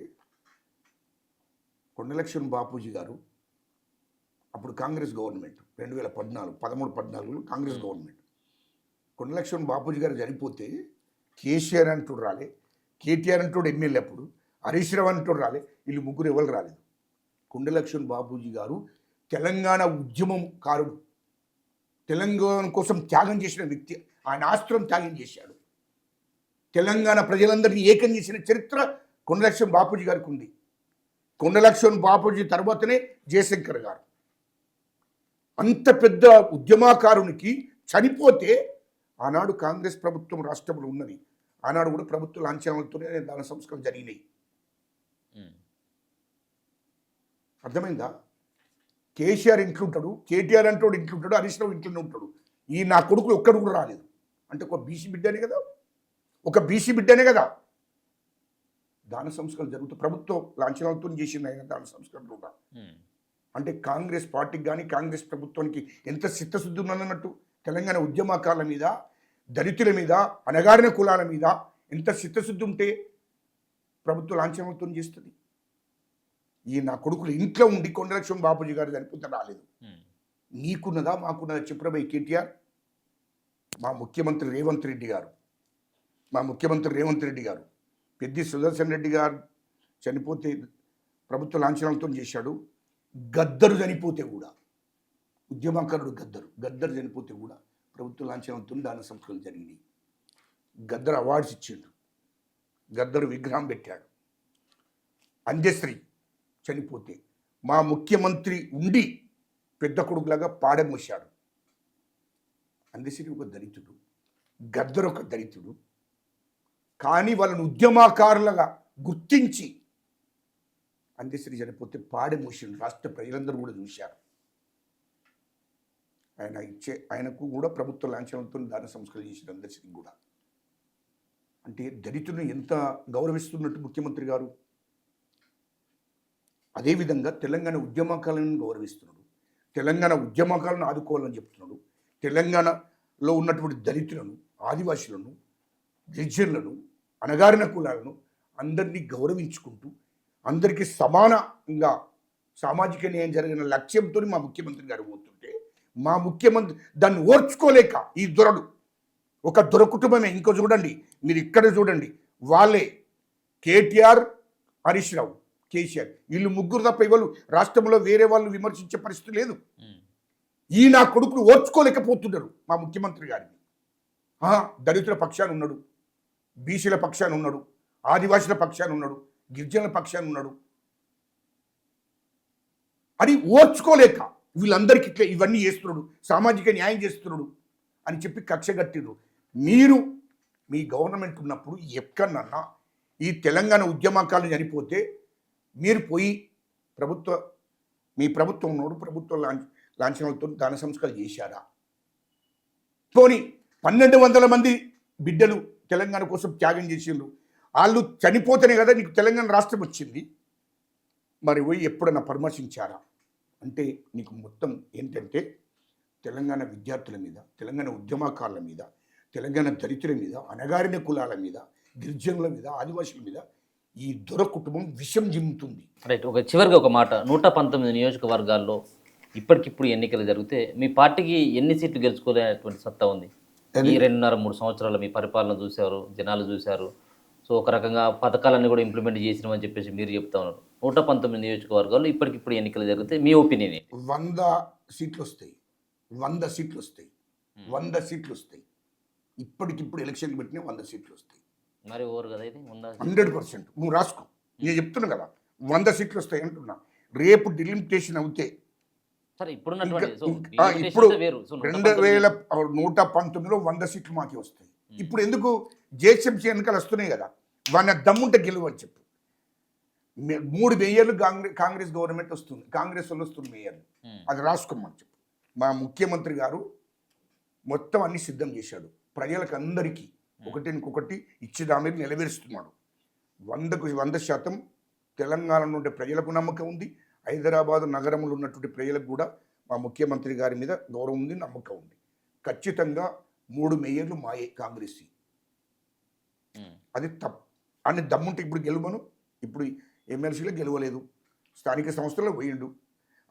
కొండలక్ష్మణ్ బాపూజీ గారు అప్పుడు కాంగ్రెస్ గవర్నమెంట్ 2013-14లో కాంగ్రెస్ గవర్నమెంట్. కొండలక్ష్మణ్ బాపూజీ గారు చనిపోతే కేసీఆర్ అంటూడు రాలే, కేటీఆర్ అంటూడు ఎమ్మెల్యే, అప్పుడు హరీష్ రావు అంటూడు రాలే, వీళ్ళు ముగ్గురు ఎవరు రాలేదు. కొండలక్ష్మణ్ బాపూజీ గారు తెలంగాణ ఉద్యమం కారుడు, తెలంగాణ కోసం త్యాగం చేసిన వ్యక్తి. ఆయన ఆస్త్రం త్యాగం చేశాడు. తెలంగాణ ప్రజలందరినీ ఏకం చేసిన చరిత్ర కొండలక్ష్మణ్ బాపూజీ గారికి ఉంది. కొండలక్ష్మణ్ బాపూజీ తర్వాతనే జయశంకర్ గారు. అంత పెద్ద ఉద్యమకారునికి చనిపోతే ఆనాడు కాంగ్రెస్ ప్రభుత్వం రాష్ట్రంలో ఉన్నది. ఆనాడు కూడా ప్రభుత్వ లాంఛనాలతోనే దాన సంస్కరణ జరిగినాయి. అర్థమైందా? కేసీఆర్ ఇంట్లో ఉంటాడు, కేటీఆర్ అంటాడు ఇంట్లో ఉంటాడు, హరీష్ రావు ఇంట్లోనే ఉంటాడు. ఈ నా కొడుకులు ఒక్కడు కూడా రాలేదు. అంటే ఒక బీసీ బిడ్డనే కదా, దాన సంస్కరణ జరుగుతూ ప్రభుత్వ లాంఛనాలతో చేసింది ఆయన దాన సంస్కరణ కూడా. అంటే కాంగ్రెస్ పార్టీకి కానీ కాంగ్రెస్ ప్రభుత్వానికి ఎంత చిత్తశుద్ధి ఉన్నదన్నట్టు. తెలంగాణ ఉద్యమకారుల మీద, దళితుల మీద, అణగారిన కులాల మీద ఎంత చిత్తశుద్ధి ఉంటే ప్రభుత్వ లాంఛనాలతో చేస్తుంది. ఈ నా కొడుకులు ఇంట్లో ఉండి కొండలక్ష్మణ్ బాపూజీ గారు చనిపోతే రాలేదు. నీకున్నదా మాకున్నదా చెప్పురబై కేటీఆర్? మా ముఖ్యమంత్రి రేవంత్ రెడ్డి గారు పెద్ది సుదర్శన్ రెడ్డి గారు చనిపోతే ప్రభుత్వ లాంఛనాలతో చేశాడు. గద్దరు చనిపోతే కూడా, ఉద్యమకారుడు గద్దరు చనిపోతే కూడా ప్రభుత్వ లాంఛనాలతో దాన సంస్కరణలు జరిగినాయి. గద్దరు అవార్డ్స్ ఇచ్చిండు, గద్దరు విగ్రహం పెట్టాడు. అంజశ్రీ చనిపోతే మా ముఖ్యమంత్రి ఉండి పెద్ద కొడుకులాగా పాడమోశాడు. అంజశ్రీ ఒక దళితుడు, గద్దరు ఒక దళితుడు. కానీ వాళ్ళని ఉద్యమకారులుగా గుర్తించి అంజశ్రీ చనిపోతే పాడమోసిండు. రాష్ట్ర ప్రజలందరూ కూడా చూశారు. ఆయనకు కూడా ప్రభుత్వ లాంఛనంతో దాన సంస్కరణ చేసిన అంజశ్రీ కూడా. అంటే దళితులను ఎంత గౌరవిస్తున్నట్టు ముఖ్యమంత్రి గారు. అదేవిధంగా తెలంగాణ ఉద్యమకాలను గౌరవిస్తున్నాడు, తెలంగాణ ఉద్యమకాలను ఆదుకోవాలని చెప్తున్నాడు. తెలంగాణలో ఉన్నటువంటి దళితులను, ఆదివాసులను, గిరిజనులను, అణగారిన కులాలను అందరినీ గౌరవించుకుంటూ అందరికీ సమానంగా సామాజిక న్యాయం జరిగిన లక్ష్యంతో మా ముఖ్యమంత్రి గారు పోతుంటే, మా ముఖ్యమంత్రి దాన్ని ఓర్చుకోలేక ఈ ఒక దొర కుటుంబమే. ఇంకో చూడండి, మీరు ఇక్కడ చూడండి, వాళ్ళే కేటీఆర్, హరీష్ రావు, కేసీఆర్, వీళ్ళు ముగ్గురు తప్ప ఇవాళ రాష్ట్రంలో వేరే వాళ్ళు విమర్శించే పరిస్థితి లేదు. ఈ నా కొడుకులు ఓర్చుకోలేకపోతున్నారు మా ముఖ్యమంత్రి గారిని. దళితుల పక్షాన ఉన్నాడు, బీసీల పక్షాన ఉన్నాడు, ఆదివాసుల పక్షాన ఉన్నాడు, గిరిజనుల పక్షాన ఉన్నాడు అని ఓర్చుకోలేక వీళ్ళందరికీ ఇట్లా ఇవన్నీ చేస్తున్నాడు, సామాజిక న్యాయం చేస్తున్నాడు అని చెప్పి కక్ష కట్టిరు. మీరు మీ గవర్నమెంట్ ఉన్నప్పుడు ఎక్కడన్నా ఈ తెలంగాణ ఉద్యమకాలు చనిపోతే మీరు పోయి మీ ప్రభుత్వం ఉన్నోడు ప్రభుత్వ లాంఛనాలతో దాన సంస్కారాలు చేశారా? పోనీ 1200 మంది బిడ్డలు తెలంగాణ కోసం త్యాగం చేసిండ్రు. వాళ్ళు చనిపోతేనే కదా నీకు తెలంగాణ రాష్ట్రం వచ్చింది. మరి పోయి ఎప్పుడన్నా పరామర్శించారా? అంటే నీకు మొత్తం ఏంటంటే తెలంగాణ విద్యార్థుల మీద, తెలంగాణ ఉద్యమకారుల మీద, తెలంగాణ దళితుల మీద, అణగారిన కులాల మీద, గిరిజనుల మీద, ఆదివాసుల మీద ఈ దొర కుటుంబం విషం జిమ్ముతుంది. రైట్. చివరిగా ఒక మాట, 119 నియోజకవర్గాల్లో ఇప్పటికిప్పుడు ఎన్నికలు జరిగితే మీ పార్టీకి ఎన్ని సీట్లు గెలుచుకోలేనటువంటి సత్తా ఉంది? ఈ 2.5-3 సంవత్సరాల మీ పరిపాలన చూశారు, జనాలు చూశారు. సో ఒక రకంగా పథకాలన్నీ కూడా ఇంప్లిమెంట్ చేసినామని చెప్పేసి మీరు చెప్తా ఉన్నారు. 119 నియోజకవర్గాల్లో ఇప్పటికిప్పుడు ఎన్నికలు జరిగితే మీ ఒపీనియన్ ఏంటి? 100 సీట్లు వస్తాయి, 100 సీట్లు వస్తాయి, 100 సీట్లు వస్తాయి. ఇప్పటికిప్పుడు ఎలక్షన్లు పెట్టినా 100 సీట్లు వస్తాయి. మరి ఓవర్ కదా ఇది 100%. నువ్వు రాసుకో, నేను చెప్తున్నా కదా 100 సీట్లు వస్తాయి అంటున్నా. రేపు డిలిమిటేషన్ అవుతే సరే ఇప్పుడున్నటువంటి ఇప్పుడు 2019లో 100 సీట్లు మాకే వస్తాయి. ఇప్పుడు ఎందుకు జేహెచ్ఎంసీ ఎన్నికలు వస్తున్నాయి కదా, వాళ్ళ దమ్ముంటే గెలువు అని చెప్పు. 3 మేయర్లు కాంగ్రెస్ గవర్నమెంట్ వస్తుంది, కాంగ్రెస్ వాళ్ళు వస్తుంది మేయర్లు, అది రాసుకోమని చెప్పు. మా ముఖ్యమంత్రి గారు మొత్తం అన్ని సిద్ధం చేశాడు, ప్రజలకు అందరికీ ఒకటి ఇచ్చేదాని మీద నెరవేరుస్తున్నాడు. 100కు 100% తెలంగాణలో ఉండే ప్రజలకు నమ్మకం ఉంది, హైదరాబాద్ నగరంలో ఉన్నటువంటి ప్రజలకు కూడా మా ముఖ్యమంత్రి గారి మీద గౌరవం ఉంది, నమ్మకం ఉంది. ఖచ్చితంగా 3 మేయర్లు మాయే కాంగ్రెస్. అది తప్పు అని దమ్ముంటే ఇప్పుడు గెలువను. ఇప్పుడు ఎమ్మెల్సీలో గెలవలేదు, స్థానిక సంస్థల్లో పోయిండు,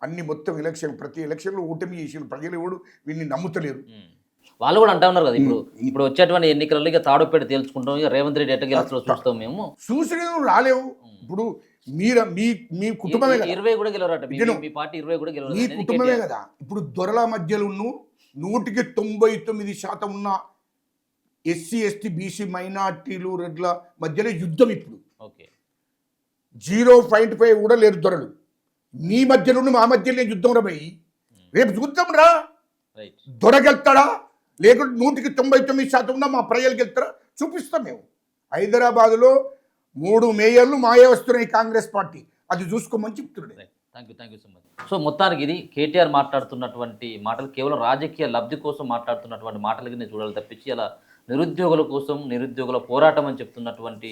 అన్ని మొత్తం ఎలక్షన్ ప్రతి ఎలక్షన్లో ఓటమి చేసి ప్రజలు ఎవడు వీళ్ళని నమ్ముతలేరు. వాళ్ళు కూడా అంటా ఉన్నారు కదా, ఇప్పుడు వచ్చేటువంటి ఎన్నికలలో ఇక తాడుపేట తేల్చుకుంటాం, ఇక రేవంత్ రెడ్డి ఎట్ట గెలుస్తారో చూస్తాం మేము. చూసి రాలేవు. ఇప్పుడు మీరు మీ కుటుంబమే కదా, 20 కూడా గెలవరట మీ పార్టీ, 20 కూడా గెలవరు, మీ కుటుంబమే కదా. ఇప్పుడు దొరల మధ్యలో 199% ఉన్న ఎస్సీ ఎస్టీ బీసీ మైనార్టీలు రెడ్ల మధ్యలో యుద్ధం. ఇప్పుడు 0.5 కూడా లేరు దొరలు. మీ మధ్యలో మా మధ్యలో యుద్ధం రా భయ్. రేపు చూద్దాం రా, దొరగెళ్తాడా లేకుంటే 199% ఉన్న మా ప్రజలు గెలుతారా చూపిస్తాం మేము. హైదరాబాద్లో 3 మేయర్లు మాయే వస్తున్నాయి కాంగ్రెస్ పార్టీ, అది చూసుకోమని చెప్తున్నాడు. Thank you so much. So మొత్తానికి ఇది కేటీఆర్ మాట్లాడుతున్నటువంటి మాటలు కేవలం రాజకీయ లబ్ధి కోసం మాట్లాడుతున్నటువంటి మాటలకి నేను చూడాలి తప్పించి అలా నిరుద్యోగుల కోసం, నిరుద్యోగుల పోరాటం అని చెప్తున్నటువంటి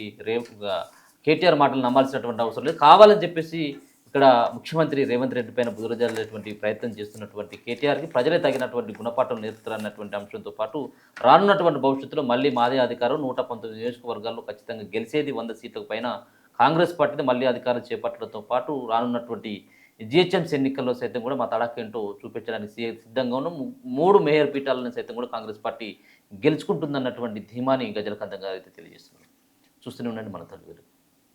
కేటీఆర్ మాటలు నమ్మాల్సినటువంటి అవసరం లేదు. కావాలని చెప్పేసి ఇక్కడ ముఖ్యమంత్రి రేవంత్ రెడ్డి పైన బురజల్లేటువంటి ప్రయత్నం చేస్తున్నటువంటి కేటీఆర్కి ప్రజలే తగినటువంటి గుణపాఠం నేర్పుతారన్నటువంటి అంశంతో పాటు రానున్నటువంటి భవిష్యత్తులో మళ్ళీ మాదే అధికారం 119 నియోజకవర్గాల్లో ఖచ్చితంగా గెలిచేది 100 సీట్లకు పైన కాంగ్రెస్ పార్టీని మళ్ళీ అధికారం చేపట్టడంతో పాటు రానున్నటువంటి జిహెచ్ఎంసీ ఎన్నికల్లో సైతం కూడా మా తడాకేంటో చూపించడానికి సిద్ధంగా ఉన్న 3 మేయర్ పీఠాలను సైతం కూడా కాంగ్రెస్ పార్టీ గెలుచుకుంటుందన్నటువంటి ధీమాని గజలకందంగా అయితే తెలియజేస్తున్నారు. చూస్తూనే ఉండండి మన తల్లి.